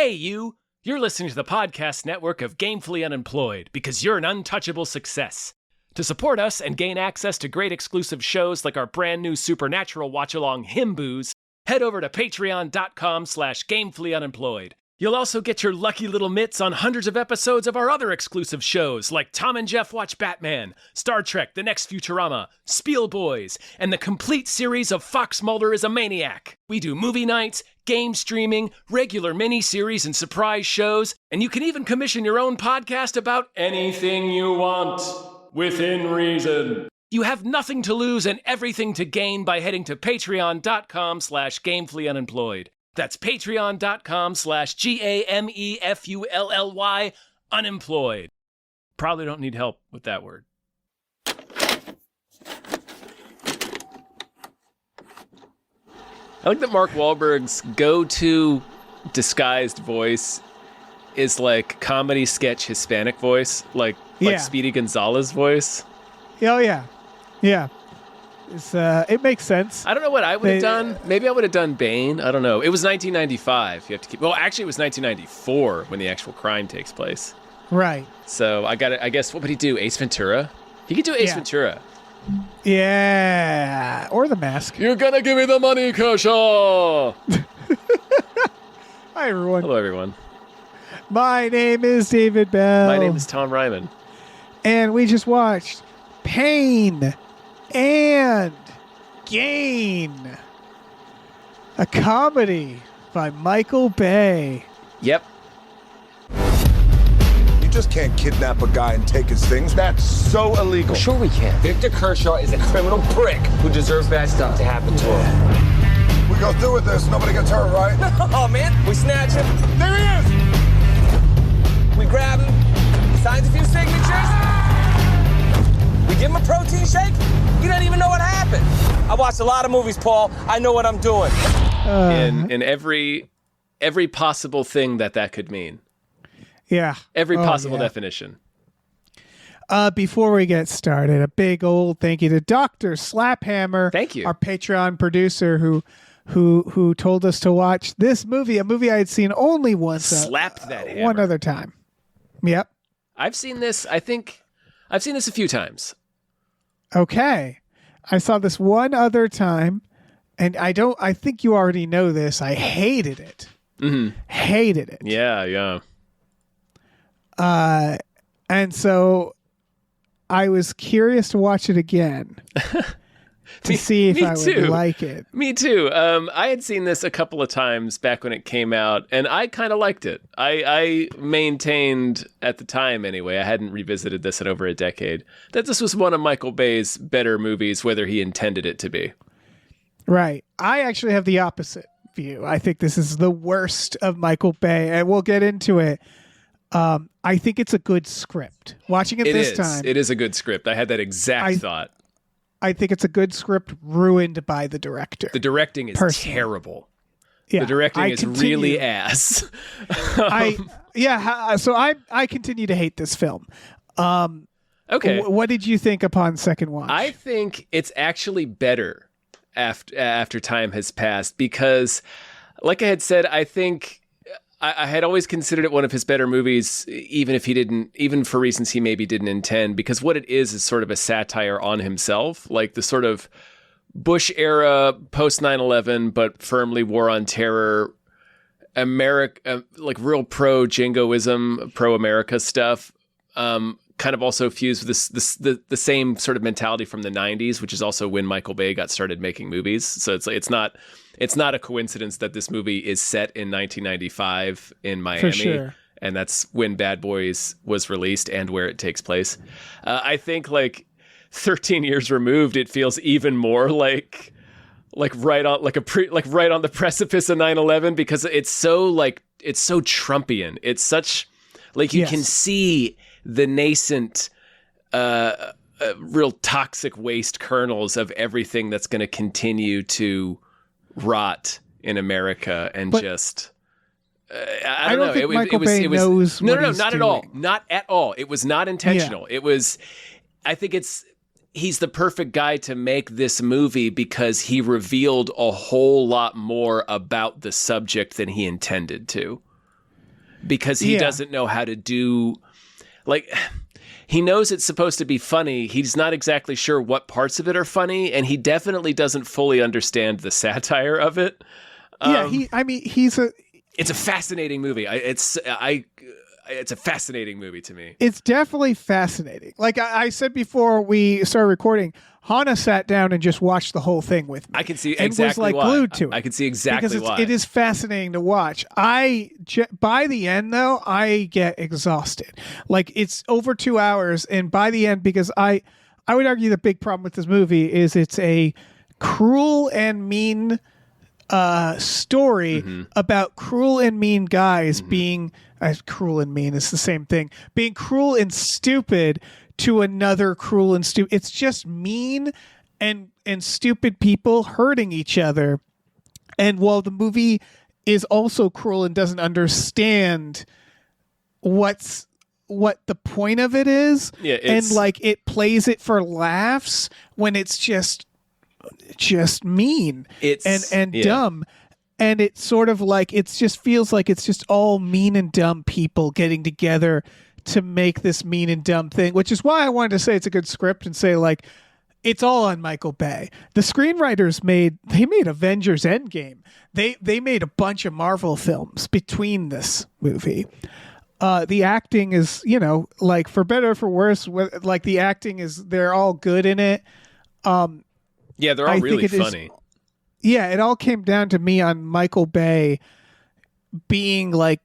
Hey, you! You're listening to the podcast network of Gamefully Unemployed because you're an untouchable success. To support us and gain access to great exclusive shows like our brand new Supernatural watch-along Himboos, head over to patreon.com/gamefullyunemployed. You'll also get your lucky little mitts on hundreds of episodes of our other exclusive shows like Tom and Jeff Watch Batman, Star Trek The Next Futurama, Spiel Boys, and the complete series of Fox Mulder is a Maniac. We do movie nights, game streaming, regular mini-series and surprise shows, and you can even commission your own podcast about anything you want, within reason. You have nothing to lose and everything to gain by heading to patreon.com/gamefullyunemployed. That's patreon.com/GAMEFULLY unemployed. Probably don't need help with that word. I like that Mark Wahlberg's go-to disguised voice is like comedy sketch Hispanic voice, like Speedy Gonzalez voice. Oh, yeah. Yeah. It makes sense. I don't know what I would have done. Maybe I would have done Bane. I don't know. It was 1995. You have to keep. Well, actually, it was 1994 when the actual crime takes place. Right. So I guess what would he do? Ace Ventura. He could do Ace Ventura. Yeah. Or The Mask. You're gonna give me the money, Kershaw. Hi, everyone. Hello, everyone. My name is David Bell. My name is Tom Ryman. And we just watched Pain and Gain, a comedy by Michael Bay. Yep. You just can't kidnap a guy and take his things. That's so illegal. Sure we can. Victor Kershaw is a criminal prick who deserves bad stuff to happen to him. We go through with this, nobody gets hurt, right? Oh, man. We snatch him. There he is! We grab him. Signs a few signatures. We give him a protein shake. You don't even know what happened. I watched a lot of movies, Paul. I know what I'm doing. In every possible thing that could mean. Yeah. Every possible definition. Before we get started, a big old thank you to Dr. Slaphammer. Thank you. Our Patreon producer who told us to watch this movie, a movie I had seen only once. Slapped that hammer. One other time. Yep. I've seen this, I think, I've seen this a few times. Okay. I saw this one other time, and I think you already know this. I hated it. Mm-hmm. Hated it. Yeah. And so I was curious to watch it again to see if I would like it. Me too. I had seen this a couple of times back when it came out, and I kind of liked it. I maintained at the time, anyway, I hadn't revisited this in over a decade, that this was one of Michael Bay's better movies, whether he intended it to be. Right. I actually have the opposite view. I think this is the worst of Michael Bay, and we'll get into it. I think it's a good script. Watching it this time. It is a good script. I had that exact thought. I think it's a good script ruined by the director. The directing is terrible. Yeah, the directing is really ass. So I continue to hate this film. Okay. What did you think upon second watch? I think it's actually better after time has passed because, like I had said, I think I had always considered it one of his better movies, even for reasons he maybe didn't intend, because what it is sort of a satire on himself, like the sort of Bush era, post 9/11, but firmly war on terror, America, like real pro jingoism, pro America stuff, kind of also fused with the same sort of mentality from the 90s, which is also when Michael Bay got started making movies. So it's not a coincidence that this movie is set in 1995 in Miami. For sure. And that's when Bad Boys was released and where it takes place. I think like 13 years removed, it feels even more like right on right on the precipice of 9/11 because it's so Trumpian. It's such like you can see the nascent, real toxic waste kernels of everything that's going to continue to rot in America and I don't know. Michael Bay knows no, what he's not doing. at all. Not at all. It was not intentional. Yeah. It was, I think he's the perfect guy to make this movie because he revealed a whole lot more about the subject than he intended to. because he doesn't know how to do, like, he knows it's supposed to be funny. He's not exactly sure what parts of it are funny, and he definitely doesn't fully understand the satire of it. It's a fascinating movie. It's a fascinating movie to me. It's definitely fascinating. Like I said before we started recording, Hannah sat down and just watched the whole thing with me. I can see and exactly was like why. glued to it. I can see exactly because why. It is fascinating to watch. By the end though, I get exhausted. Like it's over 2 hours, and by the end, because I would argue the big problem with this movie is it's a cruel and mean story about cruel and mean guys being cruel and mean is the same thing, being cruel and stupid to another cruel and stupid. It's just mean and stupid people hurting each other. And while the movie is also cruel and doesn't understand what the point of it is, and like it plays it for laughs when it's just mean and dumb. And it's sort of like, it just feels like it's just all mean and dumb people getting together to make this mean and dumb thing, which is why I wanted to say it's a good script and say like, it's all on Michael Bay. The screenwriters made Avengers Endgame. They made a bunch of Marvel films between this movie. The acting is, like for better or for worse, like the acting is, they're all good in it. Yeah, they're all really funny. It all came down to me on Michael Bay being like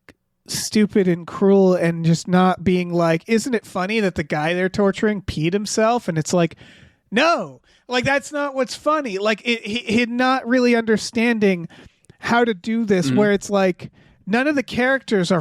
stupid and cruel and just not being like, isn't it funny that the guy they're torturing peed himself? And it's like, no, like that's not what's funny. Like he not really understanding how to do this, where it's like none of the characters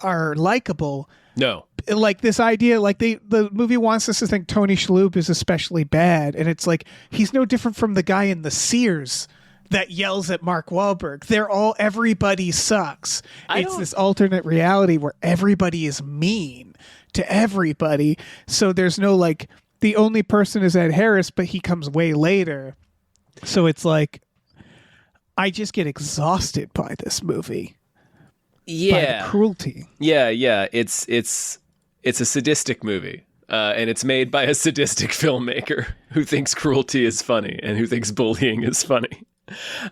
are likable. No. Like this idea, like the movie wants us to think Tony Shalhoub is especially bad, and it's like he's no different from the guy in the Sears that yells at Mark Wahlberg. Everybody sucks. It's this alternate reality where everybody is mean to everybody. So there's no like, the only person is Ed Harris, but he comes way later. So it's like, I just get exhausted by this movie. Yeah. By the cruelty. Yeah. It's a sadistic movie. And it's made by a sadistic filmmaker who thinks cruelty is funny and who thinks bullying is funny.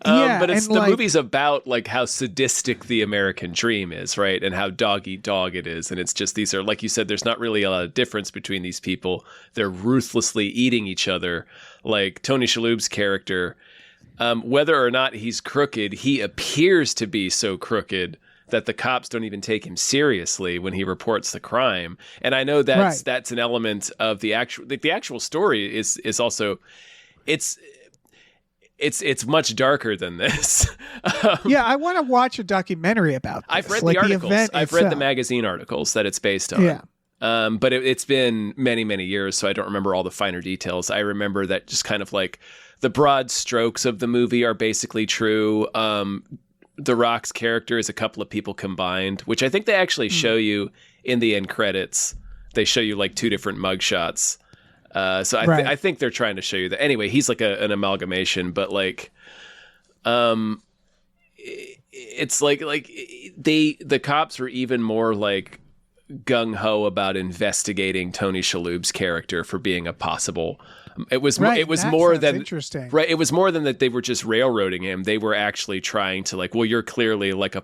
But it's the movie's about like how sadistic the American dream is, right? And how dog eat dog it is. And it's just, these are, like you said, there's not really a lot of difference between these people. They're ruthlessly eating each other. Like Tony Shalhoub's character, whether or not he's crooked, he appears to be so crooked that the cops don't even take him seriously when he reports the crime. And I know that's an element of the actual story is also, it's much darker than this. I want to watch a documentary about this. I've read the articles. I've read the magazine articles that it's based on. Yeah. But it's been many, many years, so I don't remember all the finer details. I remember that just kind of like the broad strokes of the movie are basically true. The Rock's character is a couple of people combined, which I think they actually show you in the end credits. They show you like two different mugshots. So I think they're trying to show you that. Anyway, he's like an amalgamation, but like, it's like the cops were even more like gung ho about investigating Tony Shalhoub's character for being a possible. It was more than interesting. Right. It was more than that they were just railroading him. They were actually trying to like, well, you're clearly like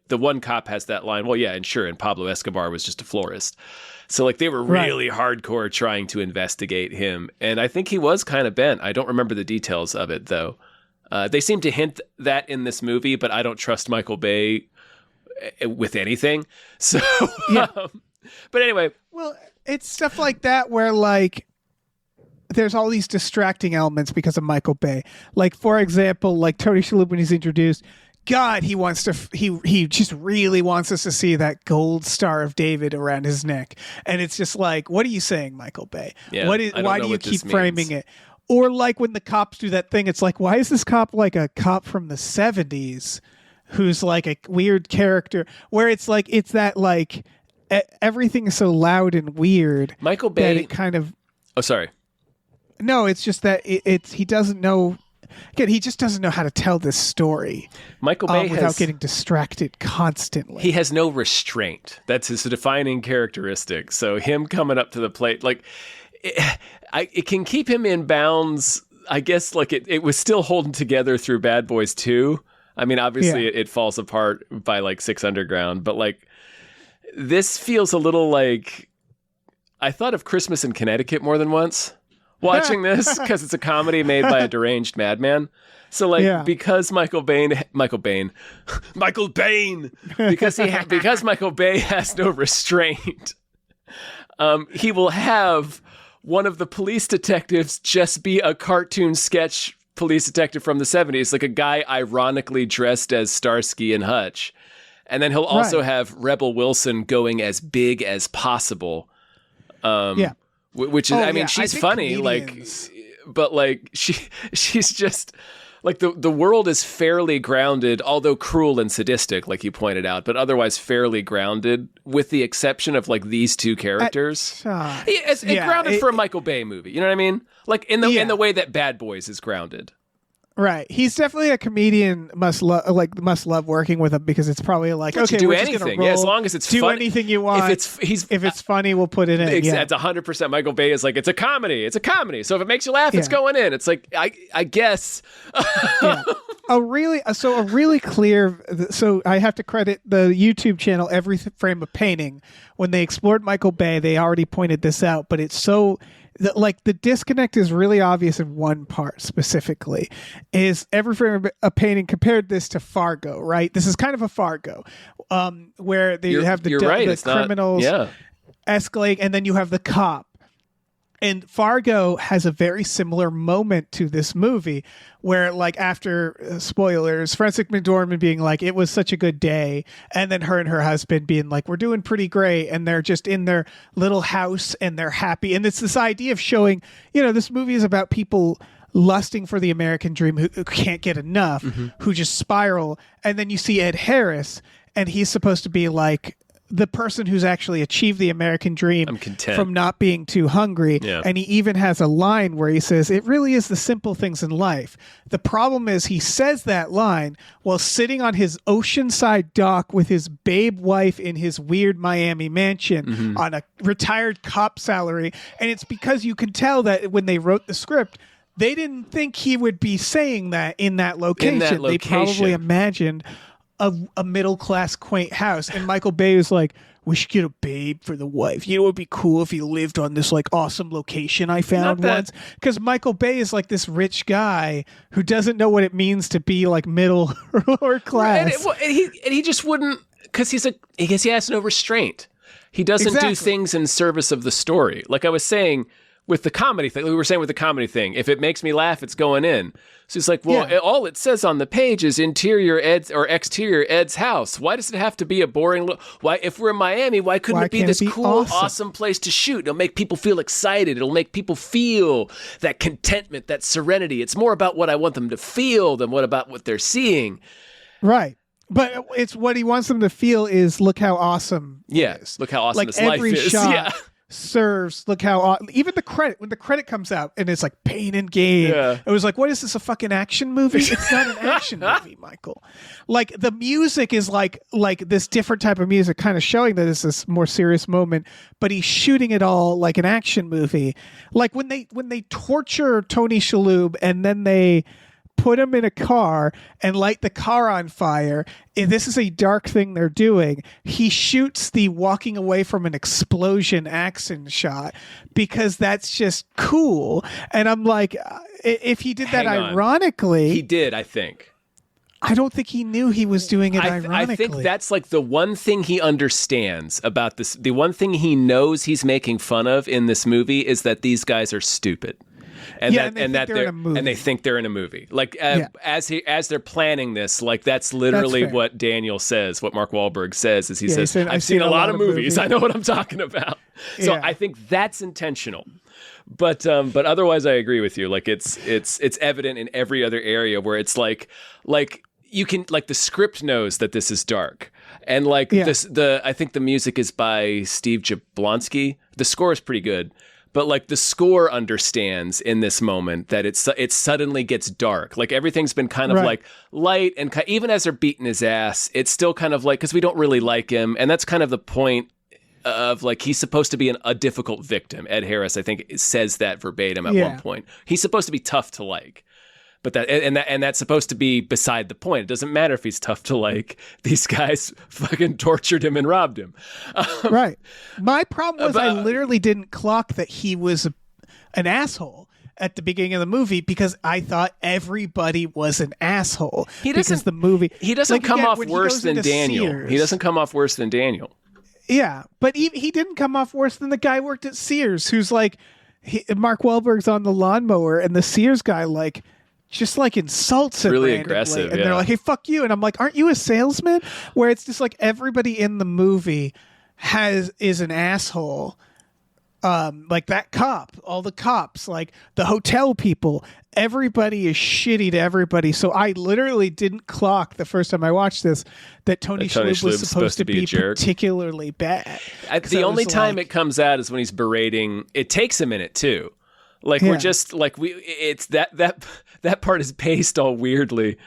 the one cop has that line. Well, yeah, and sure. And Pablo Escobar was just a florist. So like they were really hardcore trying to investigate him. And I think he was kind of bent. I don't remember the details of it though. They seem to hint that in this movie, but I don't trust Michael Bay with anything. So, but anyway. Well, it's stuff like that where like, there's all these distracting elements because of Michael Bay. Like, for example, like Tony Shalhoub when he's introduced, God, he wants to, he just really wants us to see that gold Star of David around his neck. And it's just like, what are you saying, Michael Bay? Yeah, why do you keep framing it? Or like when the cops do that thing, it's like, why is this cop like a cop from the 70s who's like a weird character where it's like, it's that like everything is so loud and weird. Michael Bay. That it kind of. Oh, sorry. No, it's just that he doesn't know. again, he just doesn't know how to tell this story. Michael Bay without getting distracted constantly. He has no restraint. That's his defining characteristic. So him coming up to the plate, like it can keep him in bounds. I guess like it was still holding together through Bad Boys 2. I mean, obviously it falls apart by like 6 Underground, but like this feels a little like I thought of Christmas in Connecticut more than once watching this because it's a comedy made by a deranged madman. So like because Michael Bain, because Michael Bay has no restraint, he will have one of the police detectives just be a cartoon sketch police detective from the 70s, like a guy ironically dressed as Starsky and Hutch. And then he'll also have Rebel Wilson going as big as possible. Which is, I mean, she's funny, comedians... but like she's just like the world is fairly grounded, although cruel and sadistic, like you pointed out, but otherwise fairly grounded, with the exception of like these two characters. It's grounded for a Michael Bay movie. You know what I mean? Like in the way that Bad Boys is grounded. Right. He's definitely a comedian must love working with him because it's probably like, okay, do we're anything. just gonna roll, as long as it's do funny. anything you want. If it's funny, we'll put it in. It's 100%. Michael Bay is like, it's a comedy. It's a comedy. So if it makes you laugh, it's going in. It's like, I guess. A really clear. So I have to credit the YouTube channel Every Frame of Painting. When they explored Michael Bay, they already pointed this out, but it's so. The disconnect is really obvious in one part specifically. Is Every Frame of Painting compared this to Fargo, right? This is kind of a Fargo, where they have the criminals escalate, and then you have the cop. And Fargo has a very similar moment to this movie where, like, after spoilers, Frances McDormand being like, it was such a good day. And then her and her husband being like, we're doing pretty great. And they're just in their little house and they're happy. And it's this idea of showing, this movie is about people lusting for the American dream who can't get enough, who just spiral. And then you see Ed Harris, and he's supposed to be like, the person who's actually achieved the American dream. I'm content. From not being too hungry. Yeah. And he even has a line where he says, it really is the simple things in life. The problem is he says that line while sitting on his oceanside dock with his babe wife in his weird Miami mansion on a retired cop salary. And it's because you can tell that when they wrote the script, they didn't think he would be saying that in that location. They probably imagined a middle-class quaint house, and Michael Bay was like, we should get a babe for the wife. It would be cool if he lived on this like awesome location I found once. Because Michael Bay is like this rich guy who doesn't know what it means to be like middle or lower class. And he just wouldn't, because he has no restraint. He doesn't do things in service of the story. Like I was saying with the comedy thing, if it makes me laugh, it's going in. So it's like, well, all it says on the page is interior Ed's or exterior Ed's house. Why does it have to be a boring why, if we're in Miami, why couldn't it be this cool, awesome place to shoot? It'll make people feel excited. It'll make people feel that contentment, that serenity. It's more about what I want them to feel than about what they're seeing. Right. But it's what he wants them to feel is look how awesome it is. Look how awesome like this life is. Shot, serves look how even the credit when the credit comes out and it's like pain and gain, it was like, what is this, a fucking action movie? It's not an action movie, Michael. Like the music is like this different type of music, kind of showing that it's this more serious moment, but he's shooting it all like an action movie. Like when they torture Tony Shalhoub and then they put him in a car and light the car on fire. If this is a dark thing they're doing, he shoots the walking away from an explosion action shot because that's just cool. And I'm like, if he did that ironically... He did, I think. I don't think he knew he was doing it ironically. I think that's like the one thing he understands about this. The one thing he knows he's making fun of in this movie is that these guys are stupid. And they think they're in a movie. Like as they're planning this, like that's literally what Daniel says. What Mark Wahlberg says is he says, "I've seen a lot of movies. I know what I'm talking about." So I think that's intentional. But otherwise, I agree with you. Like it's evident in every other area where it's like you can, like, the script knows that this is dark. And like I think the music is by Steve Jablonsky. The score is pretty good. but like the score understands in this moment that it suddenly gets dark. Like everything's been kind of like light, and even as they're beating his ass, it's still kind of like, because we don't really like him, and that's kind of the point of like, he's supposed to be a difficult victim. Ed Harris, I think, says that verbatim at one point. He's supposed to be tough to like. But that's supposed to be beside the point. It doesn't matter if he's tough to like. These guys fucking tortured him and robbed him. Right. My problem was I literally didn't clock that he was an asshole at the beginning of the movie, because I thought everybody was an asshole. He doesn't come off worse than Daniel. Sears, he doesn't come off worse than Daniel. Yeah, but he didn't come off worse than the guy who worked at Sears, who's like, Mark Wahlberg's on the lawnmower, and the Sears guy just like insults him really randomly. aggressive, and they're like, "Hey, fuck you!" And I'm like, "Aren't you a salesman?" Where it's just like everybody in the movie is an asshole. Like that cop, all the cops, like the hotel people, everybody is shitty to everybody. So I literally didn't clock the first time I watched this that Tony Shalhoub was supposed to be particularly bad. The only time it comes out is when he's berating. It takes a minute too. Like we're just like it's that part is paced all weirdly.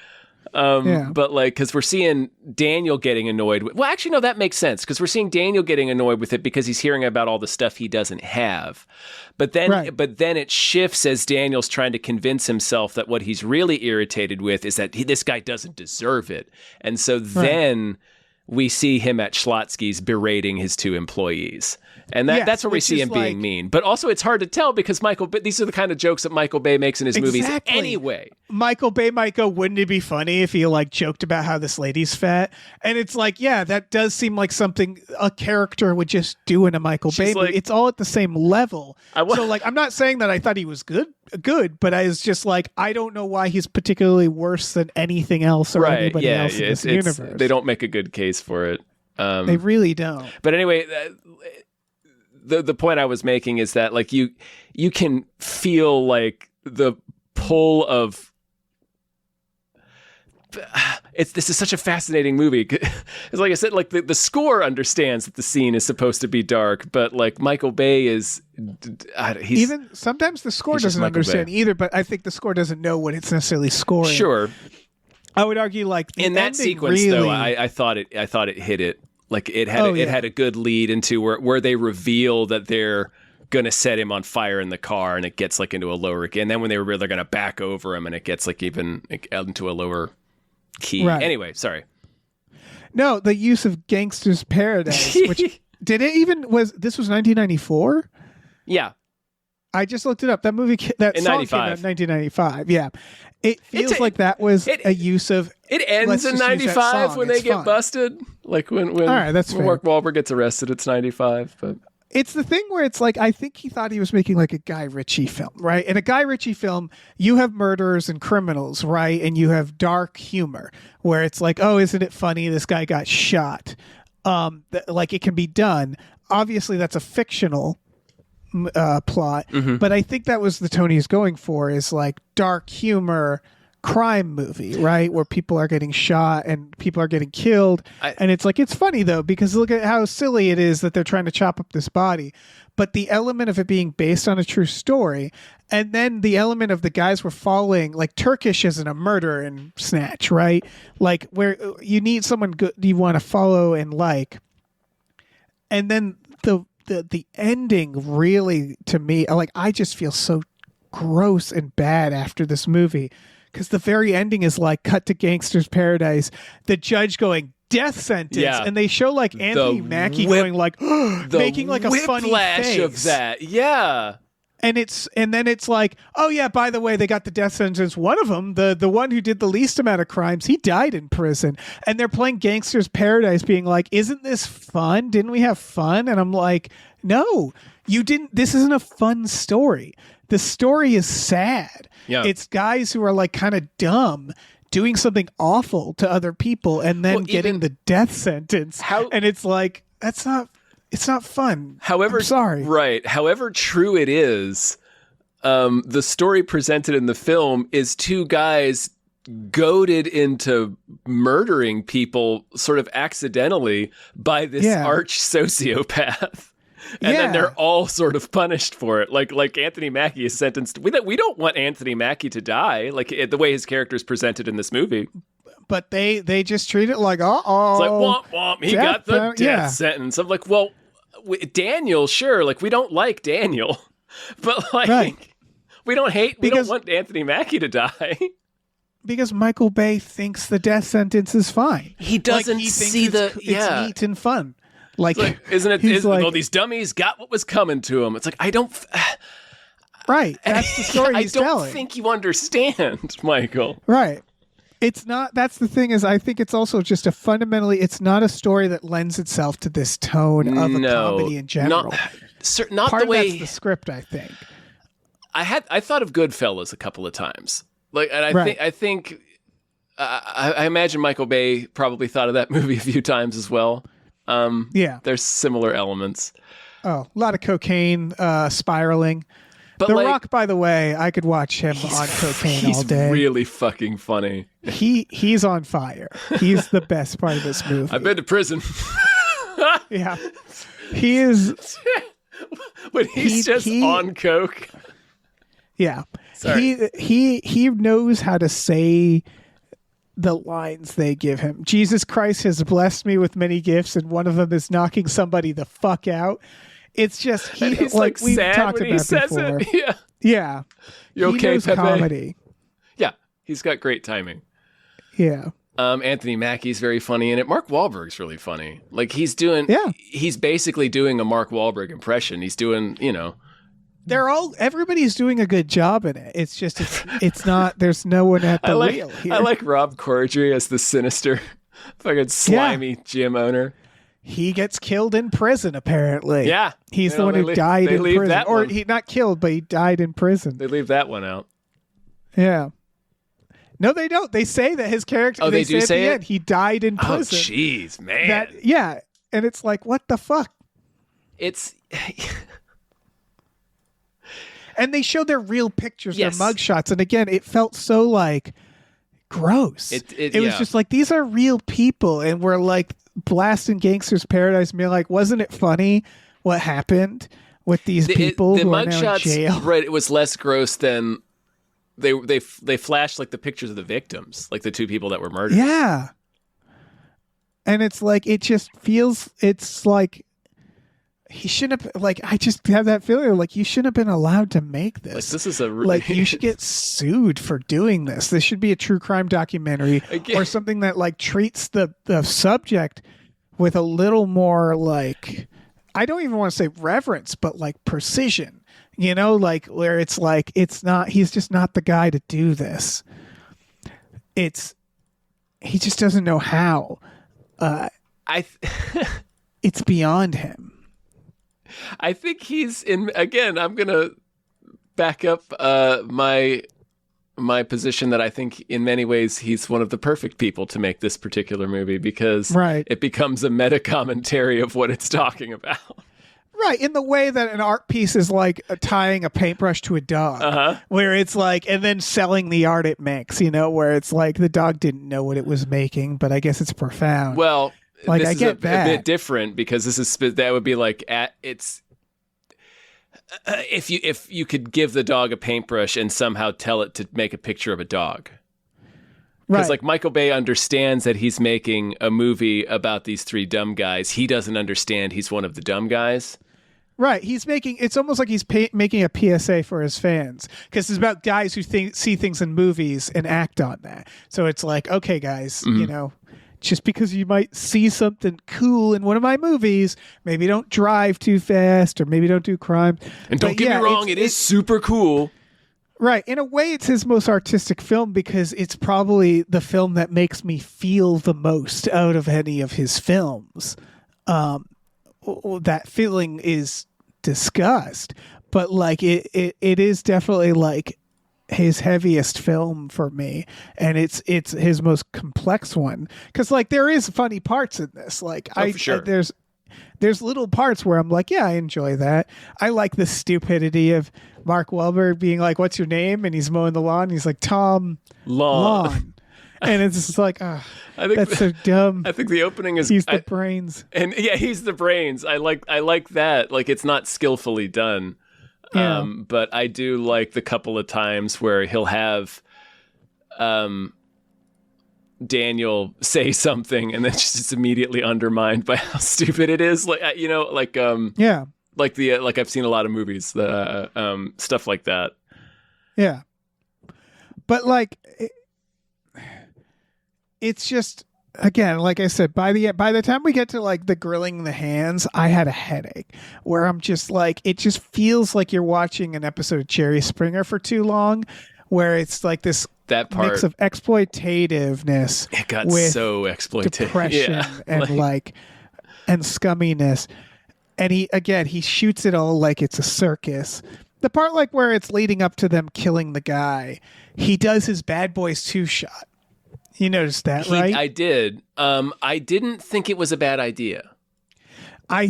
But like, because we're seeing Daniel getting annoyed with, well, actually, no, that makes sense, because we're seeing Daniel getting annoyed with it because he's hearing about all the stuff he doesn't have. But then it shifts as Daniel's trying to convince himself that what he's really irritated with is that this guy doesn't deserve it. And so then we see him at Schlotsky's berating his two employees. And that's where we see him being mean. But also it's hard to tell because these are the kind of jokes that Michael Bay makes in his movies anyway. Michael Bay might go, wouldn't it be funny if he like joked about how this lady's fat? And it's like, yeah, that does seem like something a character would just do in a Michael Bay movie. It's all at the same level. So like, I'm not saying that I thought he was good, but I was just like, I don't know why he's particularly worse than anything else or anybody else in this universe. They don't make a good case for it. They really don't. But anyway, the point I was making is that like you can feel like the pull of this is such a fascinating movie. It's like I said, like the score understands that the scene is supposed to be dark, but like Michael Bay is even sometimes the score doesn't understand either, but I think the score doesn't know what it's necessarily scoring. Sure. I would argue like in that sequence though, I thought it hit it. Like it had a good lead into where they reveal that they're gonna set him on fire in the car, and it gets like into a lower key. And then when they reveal they're gonna back over him, and it gets like even into a lower key. Right. Anyway, sorry. No, the use of Gangster's Paradise, which this was 1994? Yeah. I just looked it up. That movie, that song came out in 1995. Yeah. It feels like that was a use of... It ends in 95 when they get busted. Like when Mark Wahlberg gets arrested, it's 95. But it's the thing where it's like, I think he thought he was making like a Guy Ritchie film, right? In a Guy Ritchie film, you have murderers and criminals, right? And you have dark humor where it's like, oh, isn't it funny? This guy got shot. Like it can be done. Obviously, that's a fictional plot, but I think that was the tone he's going for, is like dark humor crime movie, right, where people are getting shot and people are getting killed. And it's like, it's funny though, because look at how silly it is that they're trying to chop up this body, but the element of it being based on a true story, and then the element of the guys were falling, like Turkish isn't a murder in Snatch, right? Like where you need someone good you want to follow and like, and then the ending really, to me, like I just feel so gross and bad after this movie, because the very ending is like cut to Gangster's Paradise, the judge going death sentence, and they show like Anthony Mackie going like making like a funny face of that, and then it's like, oh yeah, by the way, they got the death sentence. One of them, the one who did the least amount of crimes, he died in prison. And they're playing Gangster's Paradise being like, isn't this fun? Didn't we have fun? And I'm like, no, you didn't. This isn't a fun story. The story is sad. Yeah. It's guys who are like kind of dumb doing something awful to other people and then getting the death sentence. And it's like, it's not fun. However, I'm sorry. Right. However true it is, the story presented in the film is two guys goaded into murdering people sort of accidentally by this arch sociopath. And then they're all sort of punished for it. Like Anthony Mackie is sentenced. We don't want Anthony Mackie to die, like the way his character is presented in this movie. But they just treat it like, It's like, womp, womp. He got the death sentence. I'm like, well, Daniel, sure. Like, we don't like Daniel. But, like, we don't want Anthony Mackie to die. Because Michael Bay thinks the death sentence is fine. He doesn't see it's neat and fun. Like, isn't it? Well, these dummies got what was coming to them. It's like, I don't. Right. That's the story he's telling. I don't think you understand, Michael. Right. It's not. That's the thing is, I think it's also just it's not a story that lends itself to this tone of a comedy in general. Not Part the way. That's the script, I think. I thought of Goodfellas a couple of times. Like, and I think I imagine Michael Bay probably thought of that movie a few times as well. There's similar elements. Oh, a lot of cocaine, spiraling. But The Rock, by the way, I could watch him on cocaine all day. He's really fucking funny. He's on fire. He's the best part of this movie. I've been to prison. Yeah. He is. When he's on coke. Yeah. Sorry. He knows how to say the lines they give him. Jesus Christ has blessed me with many gifts, and one of them is knocking somebody the fuck out. It's just he's like we've sad talked when about he says before. it. Yeah. Yeah. You okay, knows Pepe? Comedy. Yeah, he's got great timing. Yeah. Anthony Mackie's very funny in it. Mark Wahlberg's really funny. Like he's basically doing a Mark Wahlberg impression. He's doing, everybody's doing a good job in it. It's just it's not. There's no one at the wheel here. I like Rob Corddry as the sinister, fucking slimy gym owner. He gets killed in prison, apparently. Yeah. He's the one who died in prison. Or he not killed, but he died in prison. They leave that one out. Yeah. No, they don't. They say that his character. Oh, they do say at the it? end, he died in prison. Oh, jeez, man. And it's like, what the fuck? It's. And they show their real pictures, their mugshots, and again, it felt so like gross. It was just like, these are real people, and we're like blasting Gangster's Paradise, and being like, wasn't it funny what happened with these people who are now in jail? Right, it was less gross than they flashed like the pictures of the victims, like the two people that were murdered. Yeah, and it's like it's like. He shouldn't have, like, I just have that feeling like you shouldn't have been allowed to make this. Like, this is like, you should get sued for doing this. This should be a true crime documentary or something that like treats the subject with a little more like, I don't even want to say reverence, but like precision, like where it's like, he's just not the guy to do this. He just doesn't know how. It's beyond him. I think he's in. Again, I'm gonna back up my position that I think in many ways he's one of the perfect people to make this particular movie because it becomes a meta commentary of what it's talking about. Right, in the way that an art piece is like tying a paintbrush to a dog, where it's like, and then selling the art it makes, where it's like the dog didn't know what it was making, but I guess it's profound. Well. Like, this I is get a that. bit different because that would be like if you could give the dog a paintbrush and somehow tell it to make a picture of a dog. Because like Michael Bay understands that he's making a movie about these three dumb guys. He doesn't understand he's one of the dumb guys. Right. It's almost like he's making a PSA for his fans because it's about guys who see things in movies and act on that. So it's like, okay, guys, just because you might see something cool in one of my movies, maybe don't drive too fast or maybe don't do crime. And don't get me wrong, it is super cool. Right. In a way, it's his most artistic film because it's probably the film that makes me feel the most out of any of his films. That feeling is disgust, but like it is definitely like his heaviest film for me, and it's his most complex one because like there is funny parts in this. Like for sure. There's little parts where I'm like, yeah, I enjoy that. I like the stupidity of Mark Wahlberg being like, "What's your name?" and he's mowing the lawn. And he's like, "Tom Lawn." And it's just like, I think that's so dumb. I think the opening is He's the brains. and yeah, he's the brains. I like that. Like, it's not skillfully done. Yeah. But I do like the couple of times where he'll have Daniel say something and then just immediately undermined by how stupid it is. Like, Yeah. like I've seen a lot of movies, stuff like that. Yeah. But like, it's just, again, like I said, by the time we get to like the grilling the hands, I had a headache where I'm just like, it just feels like you're watching an episode of Jerry Springer for too long, where it's like this That part, mix of exploitativeness. it got with so exploitative. depression Yeah. and scumminess. And he shoots it all like it's a circus. The part like where it's leading up to them killing the guy, he does his Bad Boys 2 shot. You noticed that, right? I did. I didn't think it was a bad idea. I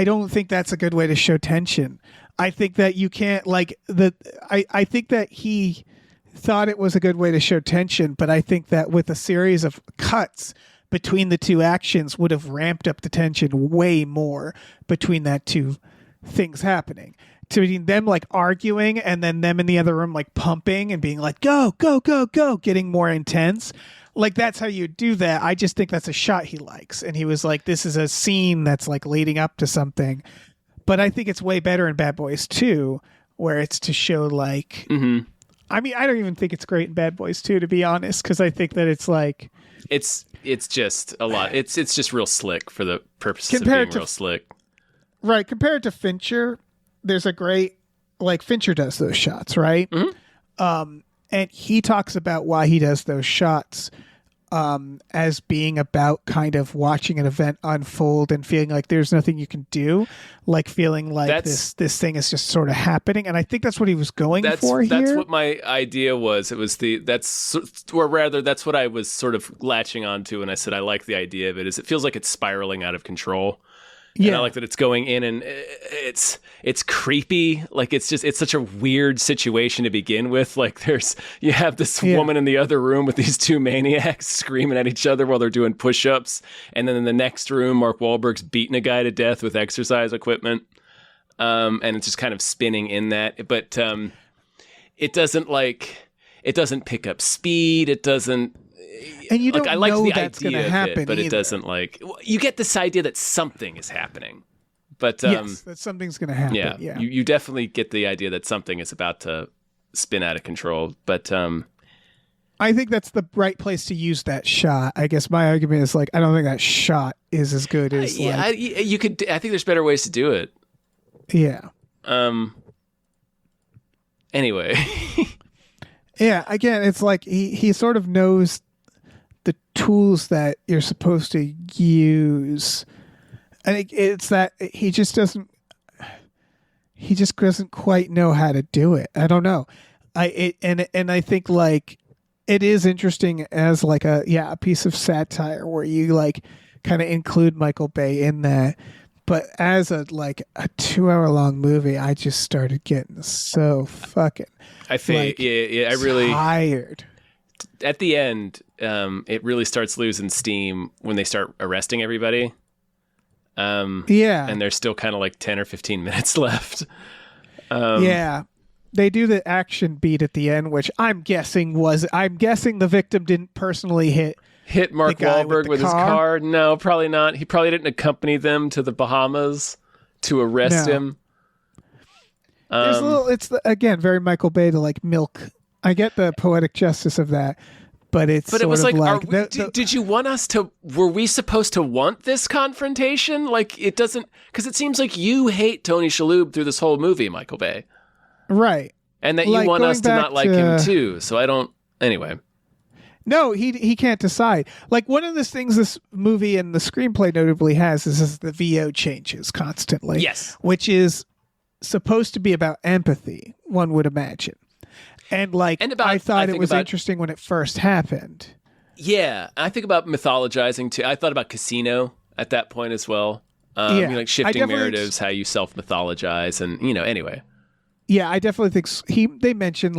don't think that's a good way to show tension. I think that you can't I think that he thought it was a good way to show tension, but I think that with a series of cuts between the two actions would have ramped up the tension way more between that two things happening. Between them like arguing and then them in the other room like pumping and being like, go, go, go, go, getting more intense. Like, that's how you do that. I just think that's a shot he likes. And he was like, this is a scene that's like leading up to something. But I think it's way better in Bad Boys 2, where it's to show like, I mean, I don't even think it's great in Bad Boys 2, to be honest, because I think that it's like, it's just a lot. It's just real slick for the purposes of being real slick. Right. Compared to Fincher, there's a great, like, Fincher does those shots, right? Mm-hmm. And he talks about why he does those shots as being about kind of watching an event unfold and feeling like there's nothing you can do, like feeling like this thing is just sort of happening. And I think that's what he was going for here. That's what my idea was. It was that's what I was sort of latching onto when I said I like the idea of it. Is it feels like it's spiraling out of control. Yeah. And I like that it's going in and it's creepy. Like, it's such a weird situation to begin with. Like, you have this woman in the other room with these two maniacs screaming at each other while they're doing push-ups. And then in the next room, Mark Wahlberg's beating a guy to death with exercise equipment. And it's just kind of spinning in that. But it doesn't pick up speed. It doesn't. And you don't I like know the that's going to idea of happen, it, but either. it doesn't you get this idea that something is happening. But yes, that something's going to happen. Yeah. You definitely get the idea that something is about to spin out of control. But I think that's the right place to use that shot. I guess my argument is like, I don't think that shot is as good as you could. I think there's better ways to do it. Yeah. Anyway. Yeah. Again, it's like he sort of knows the tools that you're supposed to use. I think it's that he just doesn't quite know how to do it. I don't know. I think like it is interesting as like a piece of satire where you like kind of include Michael Bay in that. But as a 2-hour long movie, I just started getting so fucking I really tired. At the end, it really starts losing steam when they start arresting everybody. And there's still kind of like 10 or 15 minutes left. They do the action beat at the end, which I'm guessing the victim didn't personally hit Mark Wahlberg with his car. No, probably not. He probably didn't accompany them to the Bahamas to arrest him. There's again, very Michael Bay to like milk. I get the poetic justice of that. But it was like did you want us to? Were we supposed to want this confrontation? Like, it doesn't, because it seems like you hate Tony Shalhoub through this whole movie, Michael Bay, right? And that you want us to not like him too. So I don't. Anyway, no, he can't decide. Like, one of the things this movie and the screenplay notably has is the VO changes constantly. Yes, which is supposed to be about empathy, one would imagine. And I thought it was interesting when it first happened. Yeah, I think about mythologizing too. I thought about Casino at that point as well. Like shifting narratives, how you self-mythologize, and anyway. Yeah, I definitely think they mention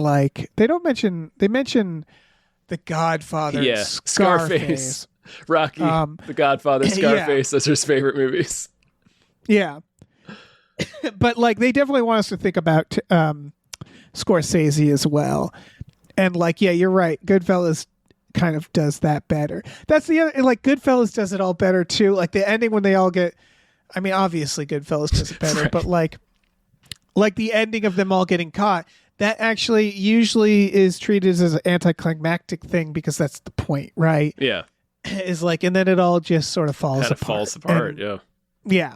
The Godfather, Yeah, Scarface. Rocky, The Godfather, Scarface. Those are his favorite movies. Yeah. But like they definitely want us to think about Scorsese as well. And like, yeah, you're right. Goodfellas kind of does that better. That's the other, like Goodfellas does it all better too. Like the ending when they all get, I mean, obviously Goodfellas does it better, right. but like the ending of them all getting caught, that actually usually is treated as an anticlimactic thing because that's the point, right? Yeah. Is like, and then it all just sort of falls apart. Falls apart, and, yeah. Yeah.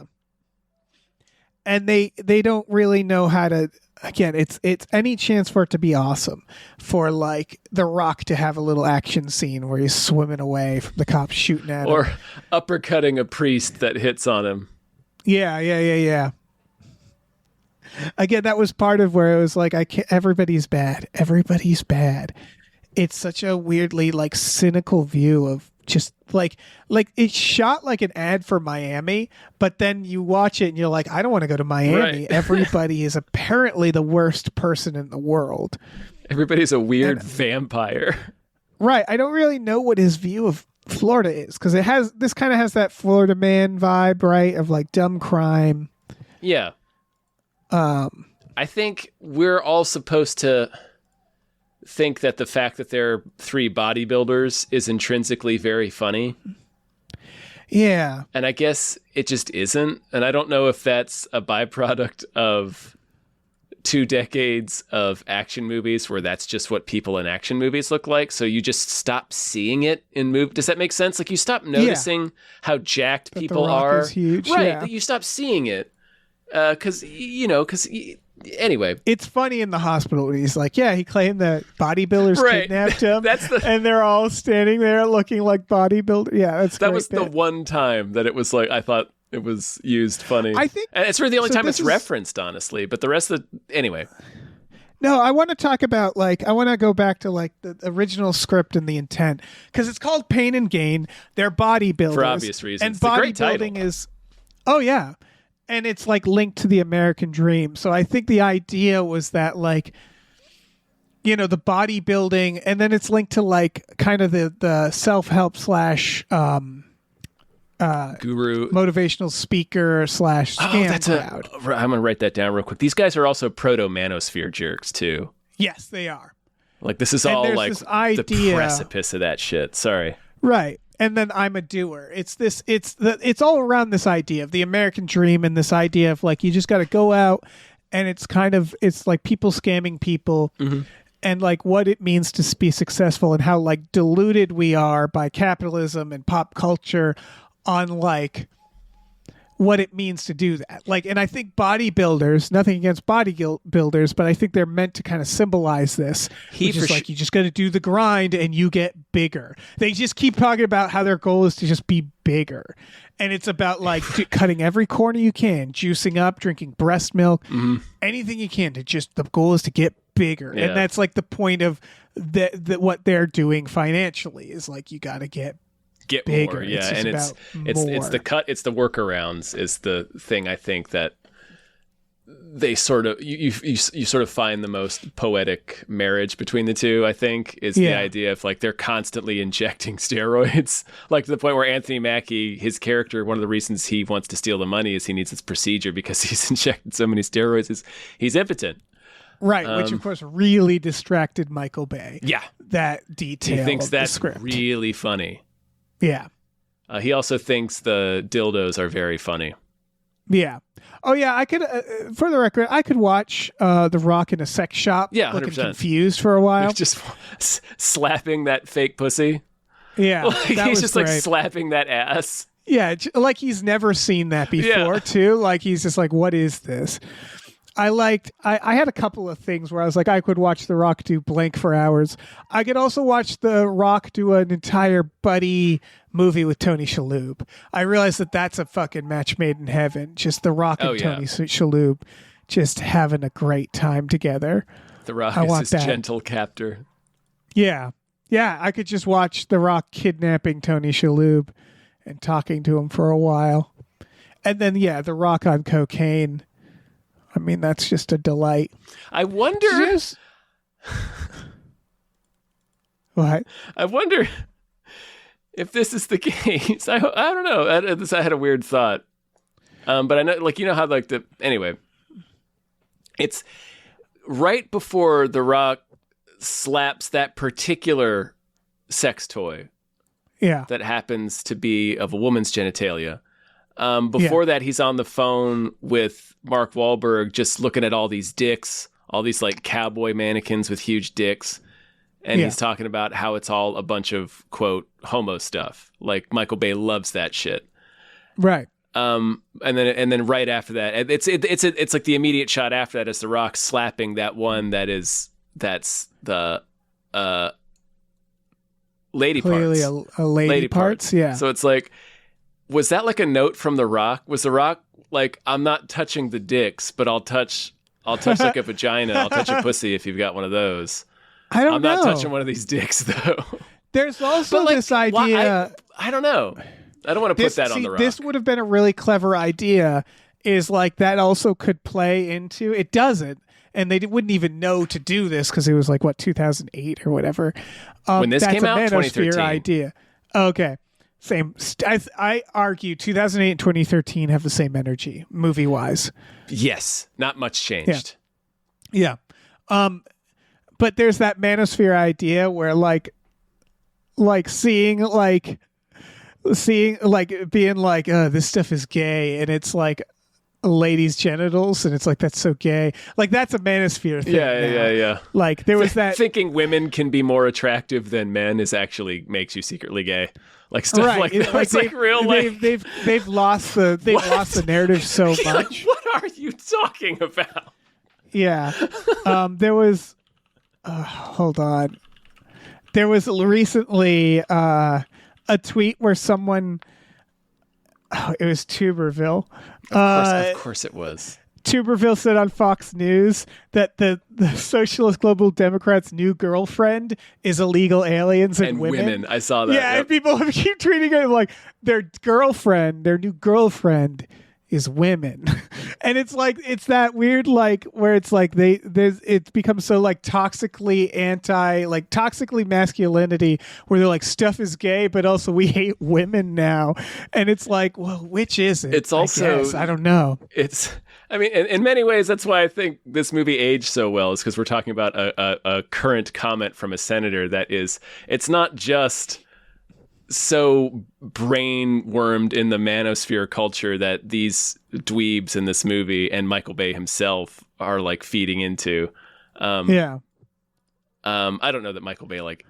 And they don't really know how to, again, it's any chance for it to be awesome, for like The Rock to have a little action scene where he's swimming away from the cops shooting at him. Or uppercutting a priest that hits on him. Yeah. Again, that was part of where it was like, everybody's bad. It's such a weirdly like cynical view of just like it's shot like an ad for Miami, but then you watch it and you're like, I don't want to go to Miami. Right. Everybody is apparently the worst person in the world. Everybody's a weird vampire. Right. I don't really know what his view of Florida is because this kind of has that Florida man vibe, right? Of like dumb crime. Yeah. I think we're all supposed to think that the fact that they're three bodybuilders is intrinsically very funny. Yeah. And I guess it just isn't. And I don't know if that's a byproduct of 2 decades of action movies where that's just what people in action movies look like. So you just stop seeing it in movies. Does that make sense? Like you stop noticing how jacked that people The Rock are. is huge, right. yeah. That you stop seeing it. Anyway, it's funny in the hospital when he's like, yeah, he claimed that bodybuilders kidnapped him. And they're all standing there looking like bodybuilders. Yeah, that was the one time that it was like, I thought it was used funny. I think, and it's really the only time it's referenced, honestly. But the rest of anyway. No, I want to talk about I want to go back to like the original script and the intent because it's called Pain and Gain. They're bodybuilders for obvious reasons. And it's bodybuilding is, oh yeah. And it's like linked to the American dream. So I think the idea was that the bodybuilding, and then it's linked to like kind of the self-help / guru motivational speaker / scam crowd. I'm going to write that down real quick. These guys are also proto-manosphere jerks too. Yes, they are. Like this is all like the precipice of that shit. Sorry. Right. And then I'm a doer. It's all around this idea of the American dream and this idea of like you just got to go out and it's like people scamming people and like what it means to be successful and how like deluded we are by capitalism and pop culture on like what it means to do that. Like, and I think bodybuilders, nothing against bodybuilders, but I think they're meant to kind of symbolize this. Which is like, you just got to do the grind and you get bigger. They just keep talking about how their goal is to just be bigger. And it's about like cutting every corner you can, juicing up, drinking breast milk, anything you can to just, the goal is to get bigger. Yeah. And that's like the point of what they're doing financially is like, you got to get bigger. More, yeah, it's it's the workarounds is the thing I think that they sort of you sort of find the most poetic marriage between the two. I think is the idea of like they're constantly injecting steroids, like to the point where Anthony Mackie, his character, one of the reasons he wants to steal the money is he needs this procedure because he's injected so many steroids. He's impotent. Right, which of course really distracted Michael Bay. Yeah, that detail. He thinks that's the script. really funny. Yeah. He also thinks the dildos are very funny. Yeah. Oh, yeah. I could, for the record, I could watch The Rock in a sex shop. Yeah, 100%. Looking confused for a while. Just slapping that fake pussy. Yeah. Like, he's just great. Like slapping that ass. Yeah. Like he's never seen that before, too. Like he's just like, what is this? I had a couple of things where I was like, I could watch The Rock do blank for hours. I could also watch The Rock do an entire buddy movie with Tony Shalhoub. I realized that that's a fucking match made in heaven. Just The Rock and Tony Shalhoub just having a great time together. The Rock is his gentle captor. Yeah. Yeah, I could just watch The Rock kidnapping Tony Shalhoub and talking to him for a while. And then, The Rock on cocaine. I mean, that's just a delight. I wonder... What? I wonder if this is the case. I don't know. I had a weird thought. But I know, like, you know how, like, anyway, it's right before The Rock slaps that particular sex toy Yeah. that happens to be of a woman's genitalia. Before that, he's on the phone with Mark Wahlberg, just looking at all these dicks, all these, like, cowboy mannequins with huge dicks. And he's talking about how it's all a bunch of, quote, homo stuff. Like, Michael Bay loves that shit. Right. And then right after that, it's like the immediate shot after that is The Rock slapping that one that's the lady Clearly parts. a lady parts. Yeah. So it's like, was that like a note from The Rock? Was The Rock like, I'm not touching the dicks, but I'll touch like a vagina. I'll touch a pussy if you've got one of those. I'm not touching one of these dicks though. There's also this idea. I don't know. I don't want to put that on The Rock. This would have been a really clever idea. Is like that also could play into it. Doesn't, and they wouldn't even know to do this because it was like 2008 or whatever. When this came out, that's a Manosphere 2013 idea. Okay, same. I argue 2008 and 2013 have the same energy movie wise. Yes, not much changed. Yeah. But there's that Manosphere idea where like seeing being like, this stuff is gay, and it's like a lady's genitals, and it's like, that's so gay. Like, that's a Manosphere thing. Yeah. Like, there was that thinking women can be more attractive than men is actually makes you secretly gay. Like stuff like that. It's like real life. They've lost the narrative so much. What are you talking about? Yeah. There was hold on. There was recently a tweet where someone, it was Tuberville. Of course it was. Tuberville said on Fox News that the Socialist Global Democrats' new girlfriend is illegal aliens and women. I saw that. Yeah, and people keep tweeting it like their new girlfriend is women. And it's like, it's that weird, like, where it's like it's become so like toxically masculinity, where they're like, stuff is gay, but also we hate women now. And it's like, well, which is it? It's also, I don't know. I mean, in many ways, that's why I think this movie aged so well, is because we're talking about a current comment from a senator that is, it's not just so brain-wormed in the manosphere culture that these dweebs in this movie and Michael Bay himself are like feeding into. I don't know that Michael Bay like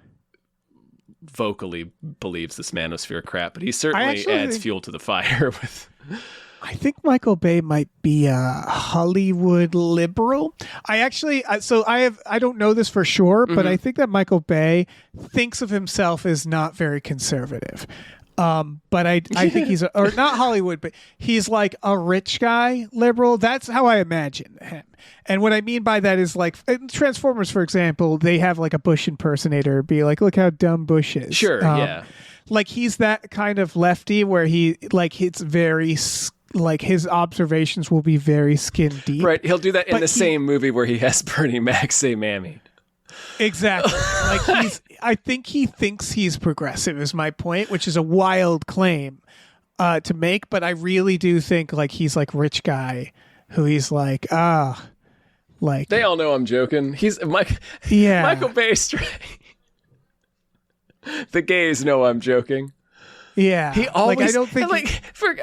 vocally believes this manosphere crap, but he certainly adds fuel to the fire with... I think Michael Bay might be a Hollywood liberal. I don't know this for sure, but I think that Michael Bay thinks of himself as not very conservative. But I think he's or not Hollywood, but he's like a rich guy liberal. That's how I imagine him. And what I mean by that is like in Transformers, for example, they have like a Bush impersonator be like, look how dumb Bush is. Sure, yeah. Like he's that kind of lefty where he like it's very like his observations will be very skin deep. Right. He'll do that in the same movie where he has Bernie Mac say mammy. Exactly. Like I think he thinks he's progressive is my point, which is a wild claim to make. But I really do think like he's like rich guy who he's like, like they all know I'm joking. He's Michael Bay straight. The gays know I'm joking. Yeah, he always. Like, I don't think for